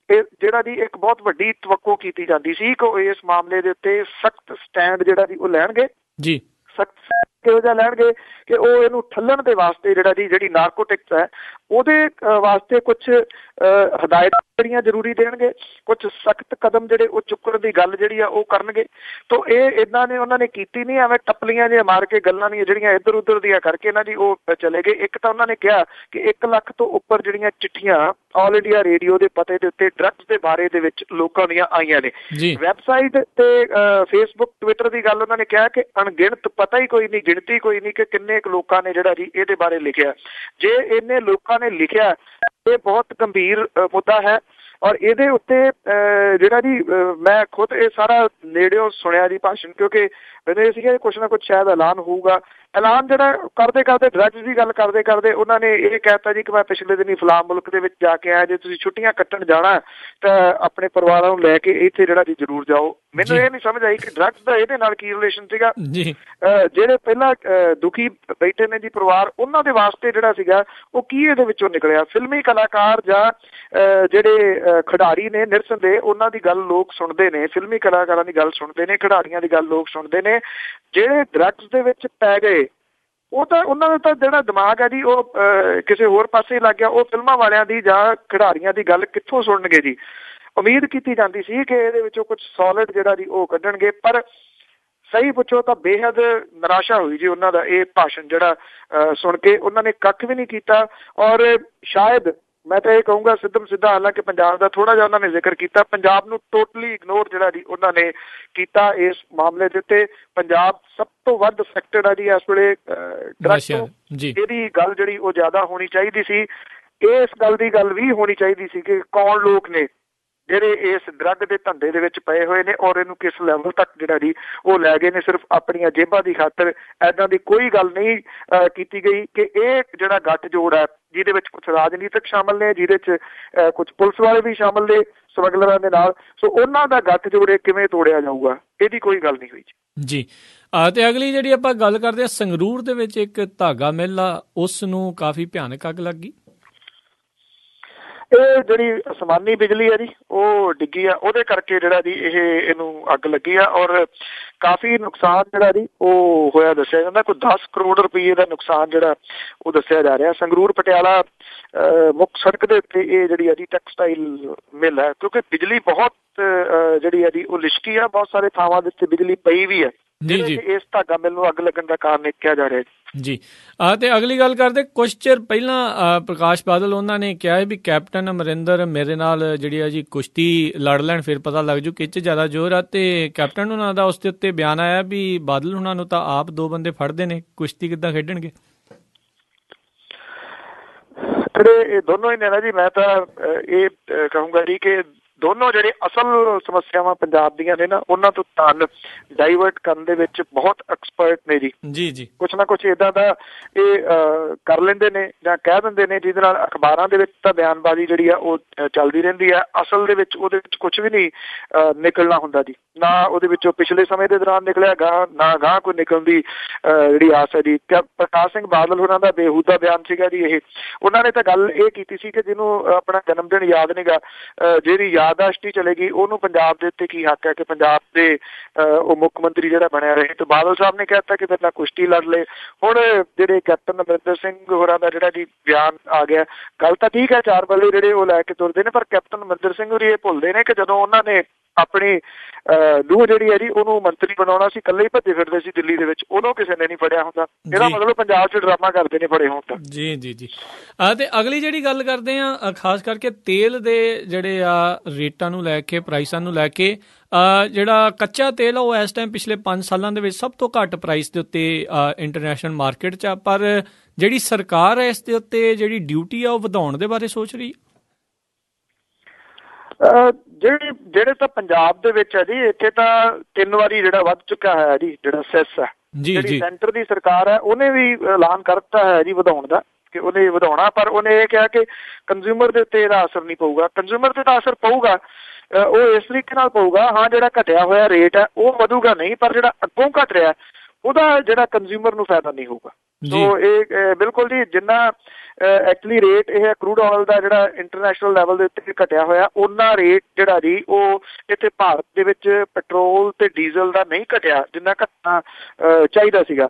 ਇਹ ਜਿਹੜਾ ਜੀ ਇੱਕ ਬਹੁਤ ਵੱਡੀ ਤਵੱਕੋ ਕੀਤੀ ਜਾਂਦੀ ਸੀ ਕਿ ਉਹ ਇਸ ਮਾਮਲੇ ਦੇ ਉੱਤੇ ਸਖਤ ਸਟੈਂਡ ਜਿਹੜਾ ਜੀ ਉਹ ਲੈਣਗੇ ਜੀ। ਸਖਤ ਕਿਹੋ ਜਿਹਾ ਲੈਣਗੇ ਕਿ ਉਹ ਇਹਨੂੰ ਠੱਲਣ ਦੇ ਵਾਸਤੇ ਜਿਹੜਾ ਜੀ ਜਿਹੜੀ ਨਾਰਕੋਟਿਕਸ ਹੈ ਉਹਦੇ ਵਾਸਤੇ ਕੁਝ ਹਦਾਇਤਾਂ ਜਿਹੜੀਆਂ ਜ਼ਰੂਰੀ ਦੇਣਗੇ, ਕੁਝ ਸਖਤ ਕਦਮ ਜਿਹੜੇ ਉਹ ਚੁੱਕਣ ਦੀ ਗੱਲ ਜਿਹੜੀ ਆ ਉਹ ਕਰਨਗੇ। ਤੋ ਇਹ ਇੱਦਾਂ ਨੇ ਉਹਨਾਂ ਨੇ ਕੀਤੀ ਨਹੀਂ, ਐਵੇਂ ਟੱਪਲੀਆਂ ਜਿਹੀਆਂ ਮਾਰ ਕੇ ਗੱਲਾਂ ਨਹੀਂ ਜਿਹੜੀਆਂ ਇੱਧਰ ਉੱਧਰ ਦੀਆਂ ਕਰਕੇ ਨਾ ਜੀ ਉਹ ਚਲੇ ਗਏ। ਇੱਕ ਤਾਂ ਉਹਨਾਂ ਨੇ ਕਿਹਾ ਕਿ 1 ਲੱਖ ਤੋਂ ਉੱਪਰ ਜਿਹੜੀਆਂ ਚਿੱਠੀਆਂ ਆਲ ਇੰਡੀਆ ਰੇਡੀਓ ਦੇ ਪਤੇ ਦੇ ਉੱਤੇ ਡਰੱਗਸ ਦੇ ਬਾਰੇ ਦੇ ਵਿੱਚ ਲੋਕਾਂ ਦੀਆਂ ਆਈਆਂ ਨੇ। ਵੈਬਸਾਈਟ ਤੇ ਫੇਸਬੁੱਕ, ਟਵਿੱਟਰ ਦੀ ਗੱਲ ਉਹਨਾਂ ਨੇ ਕਿਹਾ ਕਿ ਅਣਗਿਣਤ, ਪਤਾ ਹੀ ਕੋਈ ਨਹੀਂ, ਗਿਣਤੀ ਕੋਈ ਨਹੀਂ ਕਿ ਕਿੰਨੇ ਕੁ ਲੋਕਾਂ ਨੇ ਜਿਹੜਾ ਜੀ ਇਹਦੇ ਬਾਰੇ ਲਿਖਿਆ। ਜੇ ਇੰਨੇ ਲੋਕਾਂ ਨੇ ਲਿਖਿਆ, ਇਹ ਬਹੁਤ ਗੰਭੀਰ ਮੁੱਦਾ ਹੈ। ਔਰ ਇਹਦੇ ਉੱਤੇ ਜਿਹੜਾ ਜੀ ਮੈਂ ਖੁਦ ਇਹ ਸਾਰਾ ਨੇੜਿਓਂ ਸੁਣਿਆ ਜੀ ਭਾਸ਼ਣ, ਕਿਉਂਕਿ ਮੈਨੂੰ ਇਹ ਸੀਗਾ ਕੁਛ ਨਾ ਕੁਛ ਸ਼ਾਇਦ ਐਲਾਨ ਹੋਊਗਾ। ਐਲਾਨ ਜਿਹੜਾ ਕਰਦੇ ਡਰੱਗਸ ਦੀ ਗੱਲ ਕਰਦੇ ਉਹਨਾਂ ਨੇ ਇਹ ਕਹਿਤਾ ਜੀ ਕਿ ਮੈਂ ਪਿਛਲੇ ਦਿਨੀ ਫਲਾਮ ਮੁਲਕ ਦੇ ਵਿੱਚ ਜਾ ਕੇ ਆਇਆ, ਜੇ ਤੁਸੀਂ ਛੁੱਟੀਆਂ ਕੱਟਣ ਜਾਣਾ ਤਾਂ ਆਪਣੇ ਪਰਿਵਾਰਾਂ ਨੂੰ ਲੈ ਕੇ ਇੱਥੇ ਜਿਹੜਾ ਜੀ ਜ਼ਰੂਰ ਜਾਓ। ਮੈਨੂੰ ਇਹ ਨਹੀਂ ਸਮਝ ਆਈ ਕਿ ਡਰੱਗਸ ਦਾ ਇਹਦੇ ਨਾਲ ਕੀ ਰਿਲੇਸ਼ਨ ਸੀਗਾ। ਜਿਹੜੇ ਪਹਿਲਾਂ ਦੁਖੀ ਬੈਠੇ ਨੇ ਜੀ ਪਰਿਵਾਰ, ਉਹਨਾਂ ਦੇ ਵਾਸਤੇ ਜਿਹੜਾ ਸੀਗਾ ਉਹ ਕੀ ਇਹਦੇ ਵਿੱਚੋਂ ਨਿਕਲਿਆ। ਫਿਲਮੀ ਕਲਾਕਾਰ ਜਾਂ ਜਿਹੜੇ ਖਿਡਾਰੀ ਨੇ ਨਿਰਸੰਦੇਹ, ਉਹਨਾਂ ਦੀ ਗੱਲ ਲੋਕ ਸੁਣਦੇ ਨੇ, ਫਿਲਮੀ ਕਲਾਕਾਰਾਂ ਦੀ ਗੱਲ ਸੁਣਦੇ ਨੇ, ਖਿਡਾਰੀਆਂ ਦੀ ਗੱਲ ਲੋਕ ਸੁਣਦੇ ਨੇ। ਜਿਹੜੇ ਡਰੱਗਸ ਦੇ ਵਿੱਚ ਪੈ ਗਏ ਉਹ ਤਾਂ ਉਹਨਾਂ ਦਾ ਤਾਂ ਜਿਹੜਾ ਦਿਮਾਗ ਹੈ ਜੀ ਉਹ ਕਿਸੇ ਹੋਰ ਪਾਸੇ ਲੱਗ ਗਿਆ। ਉਹ ਫਿਲਮਾਂ ਵਾਲਿਆਂ ਦੀ ਜਾਂ ਖਿਡਾਰੀਆਂ ਦੀ ਗੱਲ ਕਿੱਥੋਂ ਸੁਣਨਗੇ ਜੀ। ਉਮੀਦ ਕੀਤੀ ਜਾਂਦੀ ਸੀ ਕਿ ਇਹਦੇ ਵਿੱਚੋਂ ਕੁਝ ਸੋਲਿਡ ਜਿਹੜਾ ਜੀ ਉਹ ਕੱਢਣਗੇ, ਪਰ ਸਹੀ ਪੁੱਛੋ ਤਾਂ ਬੇਹੱਦ ਨਿਰਾਸ਼ਾ ਹੋਈ ਜੀ ਉਹਨਾਂ ਦਾ ਇਹ ਭਾਸ਼ਣ ਜਿਹੜਾ ਸੁਣ ਕੇ। ਉਹਨਾਂ ਨੇ ਕੱਖ ਵੀ ਨਹੀਂ ਕੀਤਾ। ਔਰ ਸ਼ਾਇਦ ਮੈਂ ਤਾਂ ਇਹ ਕਹੂੰਗਾ ਸਿੱਧਾ, ਹਾਲਾਂਕਿ ਪੰਜਾਬ ਦਾ ਥੋੜ੍ਹਾ ਜਿਹਾ ਉਹਨਾਂ ਨੇ ਜ਼ਿਕਰ ਕੀਤਾ, ਪੰਜਾਬ ਨੂੰ ਟੋਟਲੀ ਇਗਨੋਰ ਜਿਹੜਾ ਜੀ ਉਹਨਾਂ ਨੇ ਕੀਤਾ ਇਸ ਮਾਮਲੇ ਦੇ ਉੱਤੇ। ਪੰਜਾਬ ਸਭ ਤੋਂ ਵੱਧ ਅਫੈਕਟਡ ਆ ਜੀ ਇਸ ਵੇਲੇ ਡਰੱਗਸ ਤੋਂ। ਇਹਦੀ ਗੱਲ ਜਿਹੜੀ ਉਹ ਜ਼ਿਆਦਾ ਹੋਣੀ ਚਾਹੀਦੀ ਸੀ। ਇਸ ਗੱਲ ਦੀ ਗੱਲ ਵੀ ਹੋਣੀ ਚਾਹੀਦੀ ਸੀ ਕਿ ਕੌਣ ਲੋਕ ਨੇ ਜਿਹੜੇ ਇਸ ਡਰੱਗ ਦੇ ਧੰਦੇ ਦੇ ਵਿੱਚ ਪਏ ਹੋਏ ਨੇ ਔਰ ਇਹਨੂੰ ਕਿਸ ਲੈਵਲ ਤੱਕ ਜਿਹੜਾ ਜੀ ਉਹ ਲੈ ਗਏ ਨੇ ਸਿਰਫ ਆਪਣੀਆਂ ਜੇਬਾਂ ਦੀ ਖਾਤਰ। ਇੱਦਾਂ ਦੀ ਕੋਈ ਗੱਲ ਨਹੀਂ ਕੀਤੀ ਗਈ ਕਿ ਇਹ ਜਿਹੜਾ ਗੱਠਜੋੜ ਹੈ ਜਿਹਦੇ ਵਿੱਚ ਕੁਝ ਰਾਜਨੀਤਿਕ ਸ਼ਾਮਲ ਨੇ, ਜਿਹਦੇ 'ਚ ਕੁਝ ਪੁਲਿਸ ਵਾਲੇ ਵੀ ਸ਼ਾਮਲ ਨੇ ਸਮਗਲਰਾਂ ਦੇ ਨਾਲ, ਸੋ ਉਹਨਾਂ ਦਾ ਗੱਠਜੋੜ ਕਿਵੇਂ ਤੋੜਿਆ ਜਾਊਗਾ, ਇਹਦੀ ਕੋਈ ਗੱਲ ਨਹੀਂ ਹੋਈ ਜੀ। ਤੇ ਅਗਲੀ ਜਿਹੜੀ ਆਪਾਂ ਗੱਲ ਕਰਦੇ ਹਾਂ, ਸੰਗਰੂਰ ਦੇ ਵਿੱਚ ਇੱਕ ਧਾਗਾ ਮਿੱਲ ਆ, ਉਸ ਨੂੰ ਕਾਫੀ ਭਿਆਨਕ ਅੱਗ ਲੱਗ ਗਈ। ਇਹ ਜਿਹੜੀ ਅਸਮਾਨੀ ਬਿਜਲੀ ਹੈ ਜੀ ਉਹ ਡਿੱਗੀ ਆ, ਉਹਦੇ ਕਰਕੇ ਜਿਹੜਾ ਜੀ ਇਹਨੂੰ ਅੱਗ ਲੱਗੀ ਆ। ਔਰ ਕਾਫੀ ਨੁਕਸਾਨ ਜਿਹੜਾ ਜੀ ਉਹ ਹੋਇਆ ਦੱਸਿਆ ਜਾਂਦਾ, ਕੋਈ 10 ਕਰੋੜ ਰੁਪਏ ਦਾ ਨੁਕਸਾਨ ਜਿਹੜਾ ਉਹ ਦੱਸਿਆ ਜਾ ਰਿਹਾ। ਸੰਗਰੂਰ ਪਟਿਆਲਾ ਮੁੱਖ ਸੜਕ ਦੇ ਉੱਤੇ ਇਹ ਜਿਹੜੀ ਹੈ ਜੀ ਟੈਕਸਟਾਈਲ ਮਿੱਲ ਹੈ, ਕਿਉਂਕਿ ਬਿਜਲੀ ਬਹੁਤ ਜਿਹੜੀ ਹੈ ਜੀ ਉਹ ਲਿਸ਼ਕੀ ਆ। ਬਹੁਤ ਸਾਰੇ ਥਾਵਾਂ ਦੇ ਉੱਤੇ ਬਿਜਲੀ ਪਈ ਵੀ ਹੈ, ਇਸ ਧਾਗਾ ਮਿੱਲ ਨੂੰ ਅੱਗ ਲੱਗਣ ਦਾ ਕਾਰਨ ਕਿਹਾ ਜਾ ਰਿਹਾ ਜੀ। ਤੇ ਅਗਲੀ ਗੱਲ ਕਰਦੇ, ਕੁਛ ਚਿਰ ਪਹਿਲਾਂ ਪ੍ਰਕਾਸ਼ ਬਾਦਲ ਉਹਨਾਂ ਨੇ ਕਿਹਾ ਵੀ ਕੈਪਟਨ ਅਮਰਿੰਦਰ ਮੇਰੇ ਨਾਲ ਜਿਹੜੀ ਆ ਜੀ ਕੁਸ਼ਤੀ ਲੜ ਲੈਣ, ਫਿਰ ਪਤਾ ਲੱਗ ਜੂ ਕਿਹ 'ਚ ਜ਼ਿਆਦਾ ਜ਼ੋਰ ਆ। ਤੇ ਕੈਪਟਨ ਉਹਨਾਂ ਦਾ ਉਸ ਦੇ ਉੱਤੇ ਬਿਆਨ ਆਇਆ ਵੀ ਬਾਦਲ ਉਹਨਾਂ ਨੂੰ ਤਾਂ ਆਪ 2 ਬੰਦੇ ਫੜਦੇ ਨੇ, ਕੁਸ਼ਤੀ ਕਿੱਦਾਂ ਖੇਡਣਗੇ। ਜਿਹੜੇ ਇਹ ਦੋਨੋਂ ਹੀ ਨੇ ਨਾ ਜੀ, ਮੈਂ ਤਾਂ ਇਹ ਕਹੂੰਗਾ ਜੀ ਕਿ ਦੋਨੋਂ ਜਿਹੜੇ ਅਸਲ ਸਮੱਸਿਆਵਾਂ ਪੰਜਾਬ ਦੀਆਂ ਨੇ ਨਾ, ਉਹਨਾਂ ਤੋਂ ਧਿਆਨ ਡਾਈਵਰਟ ਕਰਨ ਦੇ ਵਿੱਚ ਬਹੁਤ ਐਕਸਪਰਟ ਨੇ ਜੀ। ਜੀ ਜੀ, ਕੁਛ ਨਾ ਕੁਛ ਏਦਾਂ ਦਾ ਇਹ ਕਰ ਲੈਂਦੇ ਨੇ ਜਾਂ ਕਹਿ ਦਿੰਦੇ ਨੇ, ਜਿਹਦੇ ਨਾਲ ਅਖਬਾਰਾਂ ਦੇ ਵਿੱਚ ਤਾਂ ਬਿਆਨਬਾਜ਼ੀ ਜਿਹੜੀ ਆ ਉਹ ਚੱਲਦੀ ਰਹਿੰਦੀ ਆ, ਅਸਲ ਦੇ ਵਿੱਚ ਉਹਦੇ ਵਿੱਚ ਕੁਛ ਵੀ ਨਹੀਂ ਨਿਕਲਣਾ ਹੁੰਦਾ ਜੀ। ਨਾ ਉਹਦੇ ਵਿੱਚੋਂ ਪਿਛਲੇ ਸਮੇਂ ਦੇ ਦੌਰਾਨ ਨਿਕਲਿਆ ਗਾਂ, ਨਾ ਗਾਂ ਕੋਈ ਨਿਕਲਣ ਦੀ ਜਿਹੜੀ ਆਸ ਹੈ ਜੀ। ਪ੍ਰਕਾਸ਼ ਸਿੰਘ ਬਾਦਲ ਹੋਰਾਂ ਦਾ ਬੇਹੂਦਾ ਬਿਆਨ ਸੀਗਾ ਜੀ ਇਹ। ਉਹਨਾਂ ਨੇ ਤਾਂ ਗੱਲ ਇਹ ਕੀਤੀ ਸੀ ਕਿ ਜਿਹਨੂੰ ਆਪਣਾ ਜਨਮ ਦਿਨ ਯਾਦ ਨਹੀਂਗਾ, ਜਿਹੜੀ ਯਾਦਾਸ਼ਤ ਹੀ ਚਲੇਗੀ, ਉਹਨੂੰ ਪੰਜਾਬ ਦੇ ਉੱਤੇ ਕੀ ਹੱਕ ਹੈ ਕਿ ਪੰਜਾਬ ਦੇ ਉਹ ਮੁੱਖ ਮੰਤਰੀ ਜਿਹੜਾ ਬਣਿਆ ਰਹੇ। ਤੇ ਬਾਦਲ ਸਾਹਿਬ ਨੇ ਕਹਿ ਦਿੱਤਾ ਕਿ ਮੇਰੇ ਨਾਲ ਕੁਸ਼ਤੀ ਲੜ ਲਏ। ਹੁਣ ਜਿਹੜੇ ਕੈਪਟਨ ਅਮਰਿੰਦਰ ਸਿੰਘ ਹੋਰਾਂ ਦਾ ਜਿਹੜਾ ਜੀ ਬਿਆਨ ਆ ਗਿਆ, ਗੱਲ ਤਾਂ ਠੀਕ ਹੈ, 4 ਬੱਲੇ ਜਿਹੜੇ ਉਹ ਲੈ ਕੇ ਤੁਰਦੇ ਨੇ, ਪਰ ਕੈਪਟਨ ਅਮਰਿੰਦਰ ਸਿੰਘ ਹੋਰੀ ਇਹ ਭੁੱਲਦੇ ਨੇ ਕਿ ਜਦੋਂ ਉਹਨਾਂ ਨੇ ਆਪਣੀ ਨੂੰਹ ਜਿਹੜੀ ਹੈ ਜੀ ਉਹਨੂੰ ਮੰਤਰੀ ਬਣਾਉਣਾ ਸੀ, ਇਕੱਲੇ ਹੀ ਭੱਜੇ ਫਿਰਦੇ ਸੀ ਦਿੱਲੀ ਦੇ ਵਿੱਚ, ਉਦੋਂ ਕਿਸੇ ਨੇ ਨਹੀਂ ਫੜਿਆ ਹੁੰਦਾ। ਇਹਦਾ ਮਤਲਬ ਪੰਜਾਬ 'ਚ ਡਰਾਮਾ ਕਰਦੇ ਨੇ ਫੜੇ ਹੋਣ ਤਾਂ। ਜੀ ਜੀ ਜੀ। ਤੇ ਅਗਲੀ ਜਿਹੜੀ ਗੱਲ ਕਰਦੇ ਆ, ਖਾਸ ਕਰਕੇ ਤੇਲ ਦੇ ਜਿਹੜੇ ਆ ਰੇਟਾਂ ਨੂੰ ਲੈ ਕੇ, ਪ੍ਰਾਈਸਾਂ ਨੂੰ ਲੈ ਕੇ, ਜਿਹੜਾ ਕੱਚਾ ਤੇਲ ਆ ਉਹ ਇਸ ਟਾਈਮ ਪਿਛਲੇ 5 ਸਾਲਾਂ ਦੇ ਵਿੱਚ ਸਭ ਤੋਂ ਘੱਟ ਪ੍ਰਾਈਸ ਦੇ ਉੱਤੇ ਇੰਟਰਨੈਸ਼ਨਲ ਮਾਰਕੀਟ 'ਚ ਆ, ਪਰ ਜਿਹੜੀ ਸਰਕਾਰ ਹੈ ਇਸ ਦੇ ਉੱਤੇ ਜਿਹੜੀ ਡਿਊਟੀ ਆ ਉਹ ਵਧਾਉਣ ਦੇ ਬਾਰੇ ਸੋਚ ਰਹੀ ਹੈ। ਜਿਹੜੇ ਤਾਂ ਪੰਜਾਬ ਦੇ ਵਿੱਚ ਹੈ ਜੀ, ਇੱਥੇ ਤਾਂ 3 ਵਾਰੀ ਜਿਹੜਾ ਵੱਧ ਚੁੱਕਾ ਹੈ ਜੀ ਜਿਹੜਾ ਸੈਸ ਹੈ। ਜਿਹੜੀ ਸੈਂਟਰ ਦੀ ਸਰਕਾਰ ਹੈ ਉਹਨੇ ਵੀ ਐਲਾਨ ਕਰ ਦਿੱਤਾ ਹੈ ਜੀ ਵਧਾਉਣ ਦਾ, ਕਿ ਉਹਨੇ ਵਧਾਉਣਾ, ਪਰ ਉਹਨੇ ਇਹ ਕਿਹਾ ਕਿ ਕੰਜ਼ਿਊਮਰ ਦੇ ਉੱਤੇ ਇਹਦਾ ਅਸਰ ਨਹੀਂ ਪਊਗਾ। ਕੰਜ਼ਿਊਮਰ ਤੇ ਤਾਂ ਅਸਰ ਪਊਗਾ, ਉਹ ਇਸ ਤਰੀਕੇ ਨਾਲ ਪਊਗਾ, ਹਾਂ ਜਿਹੜਾ ਘਟਿਆ ਹੋਇਆ ਰੇਟ ਹੈ ਉਹ ਵਧੂਗਾ ਨਹੀਂ, ਪਰ ਜਿਹੜਾ ਅੱਗੋਂ ਘਟ ਰਿਹਾ ਉਹਦਾ ਜਿਹੜਾ ਕੰਜ਼ਿਊਮਰ ਨੂੰ ਫਾਇਦਾ ਨਹੀਂ ਹੋਊਗਾ। ਸੋ ਇਹ ਬਿਲਕੁਲ ਜੀ, ਜਿੰਨਾ ਐਕਚੁਅਲੀ ਰੇਟ ਇਹ ਕਰੂਡ ਆਇਲ ਦਾ ਜਿਹੜਾ ਇੰਟਰਨੈਸ਼ਨਲ ਲੈਵਲ ਦੇ ਉੱਤੇ ਘਟਿਆ ਹੋਇਆ, ਉਹਨਾਂ ਰੇਟ ਜਿਹੜਾ ਜੀ ਉਹ ਇੱਥੇ ਭਾਰਤ ਦੇ ਵਿੱਚ ਪੈਟਰੋਲ ਤੇ ਡੀਜ਼ਲ ਦਾ ਨਹੀਂ ਘਟਿਆ ਜਿੰਨਾ ਘਟਣਾ ਚਾਹੀਦਾ ਸੀਗਾ।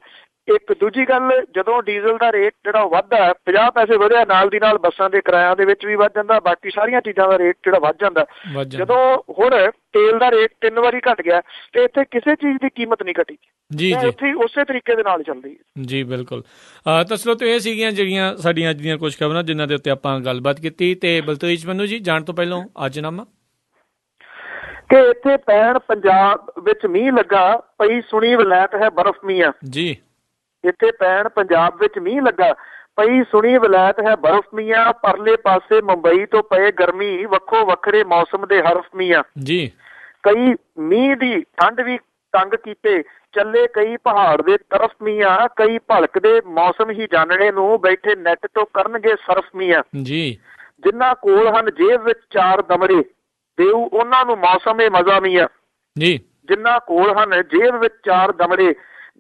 ਇੱਕ ਦੂਜੀ ਗੱਲ, ਜਦੋਂ ਡੀਜ਼ਲ ਦਾ ਰੇਟ ਜਿਹੜਾ ਵੱਧਦਾ 50 ਪੈਸੇ ਵਧਿਆ, ਨਾਲ ਦੀ ਨਾਲ ਬੱਸਾਂ ਦੇ ਕਿਰਾਇਆਂ ਦੇ ਵਿੱਚ ਵੀ ਵੱਧ ਜਾਂਦਾ, ਬਾਕੀ ਸਾਰੀਆਂ ਚੀਜ਼ਾਂ ਦਾ ਰੇਟ ਜਿਹੜਾ ਵੱਧ ਜਾਂਦਾ। ਜਦੋਂ ਹੁਣ ਤੇਲ ਦਾ ਰੇਟ 3 ਵਾਰੀ ਘਟ ਗਿਆ ਤੇ ਇੱਥੇ ਕਿਸੇ ਚੀਜ਼ ਦੀ ਕੀਮਤ ਨਹੀਂ ਘਟੀ ਜੀ, ਉੱਥੇ ਉਸੇ ਤਰੀਕੇ ਦੇ ਨਾਲ ਚੱਲਦੀ ਹੈ ਜੀ। ਬਿਲਕੁਲ। ਤਾਂ ਸਰੋਤੋ, ਇਹ ਸੀਗੀਆਂ ਜਿਹੜੀਆਂ ਸਾਡੀਆਂ ਅੱਜ ਦੀਆਂ ਕੁਝ ਖਬਰਾਂ ਜਿਨ੍ਹਾਂ ਦੇ ਉੱਤੇ ਆਪਾਂ ਗੱਲਬਾਤ ਕੀਤੀ। ਤੇ ਬਲਤੇਜ ਮੈਨੂੰ ਜੀ ਜਾਣ ਤੋਂ ਪਹਿਲਾਂ ਅੱਜਨਾਮਾ ਕਿ ਇੱਥੇ ਪੈਣ ਪੰਜਾਬ ਵਿੱਚ ਮੀਂਹ ਲੱਗਾ, ਪਈ ਸੁਣੀ ਵਲੈਤ ਹੈ ਬਰਫ਼ ਮੀਆਂ ਜੀ। ਇੱਥੇ ਪੈਣ ਪੰਜਾਬ ਵਿੱਚ ਮੀਂਹ ਲੱਗਾ, ਪਈ ਸੁਣੀ ਵਲੈਤ ਹੈ ਬਰਫ਼ ਮੀਆਂ, ਪਰਲੇ ਪਾਸੇ ਮੁੰਬਈ ਤੋਂ ਪਏ ਗਰਮੀ, ਵੱਖੋ ਵੱਖਰੇ ਮੌਸਮ ਦੇ ਹਰਫ ਮੀਆਂ ਜੀ। ਕਈ ਮੀਂਹ ਦੀ ਠੰਡ ਵੀ ਤੰਗ ਕੀਤੇ, ਚੱਲੇ ਕਈ ਪਹਾੜ ਦੇ ਤਰਫ ਮੀਆਂ, ਕਈ ਭਲਕਦੇ ਮੌਸਮ ਹੀ ਜਾਣਨੇ ਨੂੰ, ਬੈਠੇ ਨੈਟ ਤੋਂ ਕਰਨਗੇ ਸਰਫ ਮੀਆਂ ਜੀ। ਜਿਨ੍ਹਾਂ ਕੋਲ ਹਨ ਜੇਬ ਵਿੱਚ 4 ਦਮੜੇ, ਦੇਊ ਉਹਨਾਂ ਨੂੰ ਮੌਸਮ ਇਹ ਮਜ਼ਾ ਮੀਆਂ ਜੀ। ਜਿਨ੍ਹਾਂ ਕੋਲ ਹਨ ਜੇਬ ਵਿੱਚ 4 ਦਮੜੇ,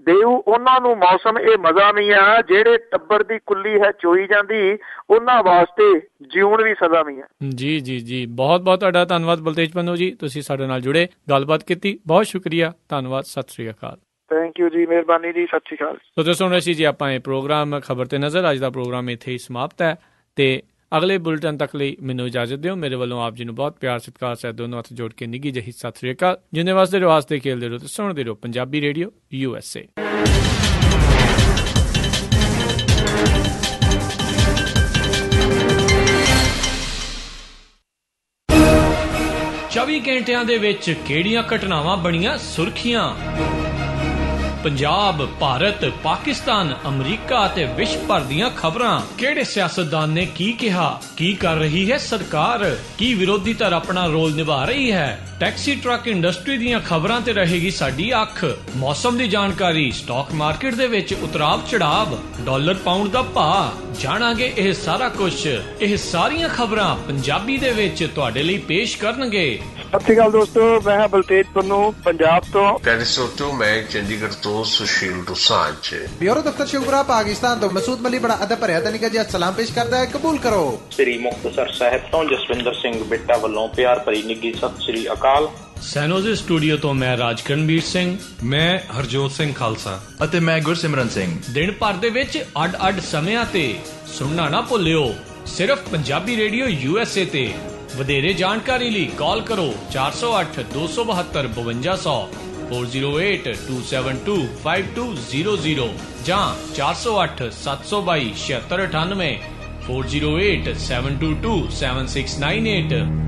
ਦੇਊ ਉਹਨਾਂ ਨੂੰ ਮੌਸਮ ਇਹ ਮਜ਼ਾ ਮੀਆਂ, ਜਿਹੜੇ ਟੱਬਰ ਦੀ ਕੁੱਲੀ ਹੈ ਚੋਈ ਜਾਂਦੀ, ਉਹਨਾਂ ਵਾਸਤੇ ਜਿਉਣ ਵੀ ਸਜ਼ਾ ਮੀਆਂ ਜੀ। ਜੀ ਜੀ, ਬਹੁਤ ਬਹੁਤ ਤੁਹਾਡਾ ਧੰਨਵਾਦ ਬਲਤੇਜ ਪੰਨੂ ਜੀ, ਤੁਸੀਂ ਸਾਡੇ ਨਾਲ ਜੁੜੇ, ਗੱਲਬਾਤ ਕੀਤੀ, ਬਹੁਤ ਸ਼ੁਕਰੀਆ, ਧੰਨਵਾਦ, ਸਤਿ ਸ੍ਰੀ ਅਕਾਲ। ਥੈਂਕ ਯੂ ਜੀ, ਮਿਹਰਬਾਨੀ ਜੀ, ਸਤਿ ਸ੍ਰੀ ਅਕਾਲ। ਸੋ ਸੁਣ ਰਹੇ ਸੀ ਜੀ ਆਪਾਂ ਇਹ ਪ੍ਰੋਗਰਾਮ ਖਬਰ ਤੇ ਨਜ਼ਰ। ਅੱਜ ਦਾ ਪ੍ਰੋਗਰਾਮ ਇੱਥੇ ਹੀ ਸਮਾਪਤ ਹੈ ਤੇ ਅਗਲੇ ਬੁਲਟਨ ਤੱਕ ਲਈ ਮੈਨੂੰ ਇਜਾਜ਼ਤ ਦਿਓ। ਮੇਰੇ ਵੱਲੋਂ ਆਪ ਜੀ ਨੂੰ ਬਹੁਤ ਪਿਆਰ ਸਤਿਕਾਰ ਸਹਿਤ ਦੋਨੋਂ ਹੱਥ ਜੋੜ ਕੇ ਨਿੱਘੀ ਜਿਹੀ ਸਤਿ ਸ੍ਰੀ ਅਕਾਲ। ਜਿੰਨੇ ਵਾਸਤੇ ਰਿਵਾਸਤੇ ਖੇਲਦੇ ਰਹੋ ਤੇ ਸੁਣਦੇ ਰਹੋ ਪੰਜਾਬੀ ਰੇਡੀਓ USA। ਚੌਵੀ ਘੰਟਿਆਂ ਦੇ ਵਿੱਚ ਕਿਹੜੀਆਂ ਘਟਨਾਵਾਂ ਬਣੀਆਂ ਸੁਰਖੀਆਂ? ਪੰਜਾਬ, ਭਾਰਤ, ਪਾਕਿਸਤਾਨ, ਅਮਰੀਕਾ ਅਤੇ ਵਿਸ਼ਵ ਭਰ ਦੀਆਂ ਖਬਰਾਂ। ਕਿਹੜੇ ਸਿਆਸਤਦਾਨ ਨੇ ਕੀ ਕਿਹਾ, ਕੀ ਕਰ ਰਹੀ ਹੈ ਸਰਕਾਰ, ਕੀ ਵਿਰੋਧੀ ਧਿਰ ਆਪਣਾ ਰੋਲ ਨਿਭਾ ਰਹੀ ਹੈ। ਟੈਕਸੀ ਟਰੱਕ ਇੰਡਸਟਰੀ ਦੀਆਂ ਖਬਰਾਂ ਤੇ ਰਹੇਗੀ ਸਾਡੀ ਅੱਖ। ਮੌਸਮ ਦੀ ਜਾਣਕਾਰੀ, ਸਟਾਕ ਮਾਰਕੀਟ ਦੇ ਵਿੱਚ ਉਤਰਾਵ ਚੜਾਵ, ਡਾਲਰ ਪਾਉਂਡ ਦਾ ਭਾਅ, ਜਾਣਾਂਗੇ ਇਹ ਸਾਰਾ ਕੁਝ। ਇਹ ਸਾਰੀਆਂ ਖਬਰਾਂ ਪੰਜਾਬੀ ਦੇ ਵਿੱਚ ਤੁਹਾਡੇ ਲਈ ਪੇਸ਼ ਕਰਨਗੇ। ਸਤਿ ਸ਼੍ਰੀ ਅਕਾਲ ਦੋਸਤੋ, ਮੈਂ ਹਾਂ ਬਲਤੇਜ ਪੰਨੂ ਪੰਜਾਬ ਤੋਂ। ਟੈਲੀਸੋਟੋ ਮੈਂ ਚੰਡੀਗੜ੍ਹ ਤੋਂ ਸੁਸ਼ੀਲ ਦੁਸਾਂਝ। ਬਿਊਰੋ ਦਫ਼ਤਰ ਸ਼ਿਵਪੁਰਾ ਪਾਕਿਸਤਾਨ ਤੋਂ ਮਸੂਦ ਮਲੀ ਬੜਾ ਅਦਬ ਭਰਿਆ ਤਨੀਕਾ ਜੀ ਸਲਾਮ ਪੇਸ਼ ਕਰਦਾ ਹੈ, ਕਬੂਲ ਕਰੋ। ਸ੍ਰੀ ਮੁਕਤਸਰ ਸਾਹਿਬ ਤੋਂ ਜਸਵਿੰਦਰ ਸਿੰਘ ਬਿੱਟਾ ਵੱਲੋਂ ਪਿਆਰ ਭਰੀ ਨਿੱਘੀ ਸਤਿ ਸ੍ਰੀ ਅਕਾਲ। ਸੈਨੋਜ਼ੇ ਸਟੂਡੀਓ ਤੋਂ ਮੈਂ ਰਾਜਕਰਨਵੀਰ ਸਿੰਘ, ਮੈਂ ਹਰਜੋਤ ਸਿੰਘ ਖਾਲਸਾ ਅਤੇ ਮੈਂ ਗੁਰਸਿਮਰਨ ਸਿੰਘ। ਦਿਨ ਭਰ ਦੇ ਵਿੱਚ ਅੱਡ-ਅੱਡ ਸਮਿਆਂ ਤੇ ਸੁਣਨਾ ਨਾ ਭੁੱਲਿਓ, ਸਿਰਫ ਪੰਜਾਬੀ ਰੇਡੀਓ USA ਤੇ। ਵਧੇਰੇ ਜਾਣਕਾਰੀ ਲਈ ਕਾਲ ਕਰੋ 408 272 5200 408 272 5200 ਜਾਂ 408 722 7698 408 722 7698।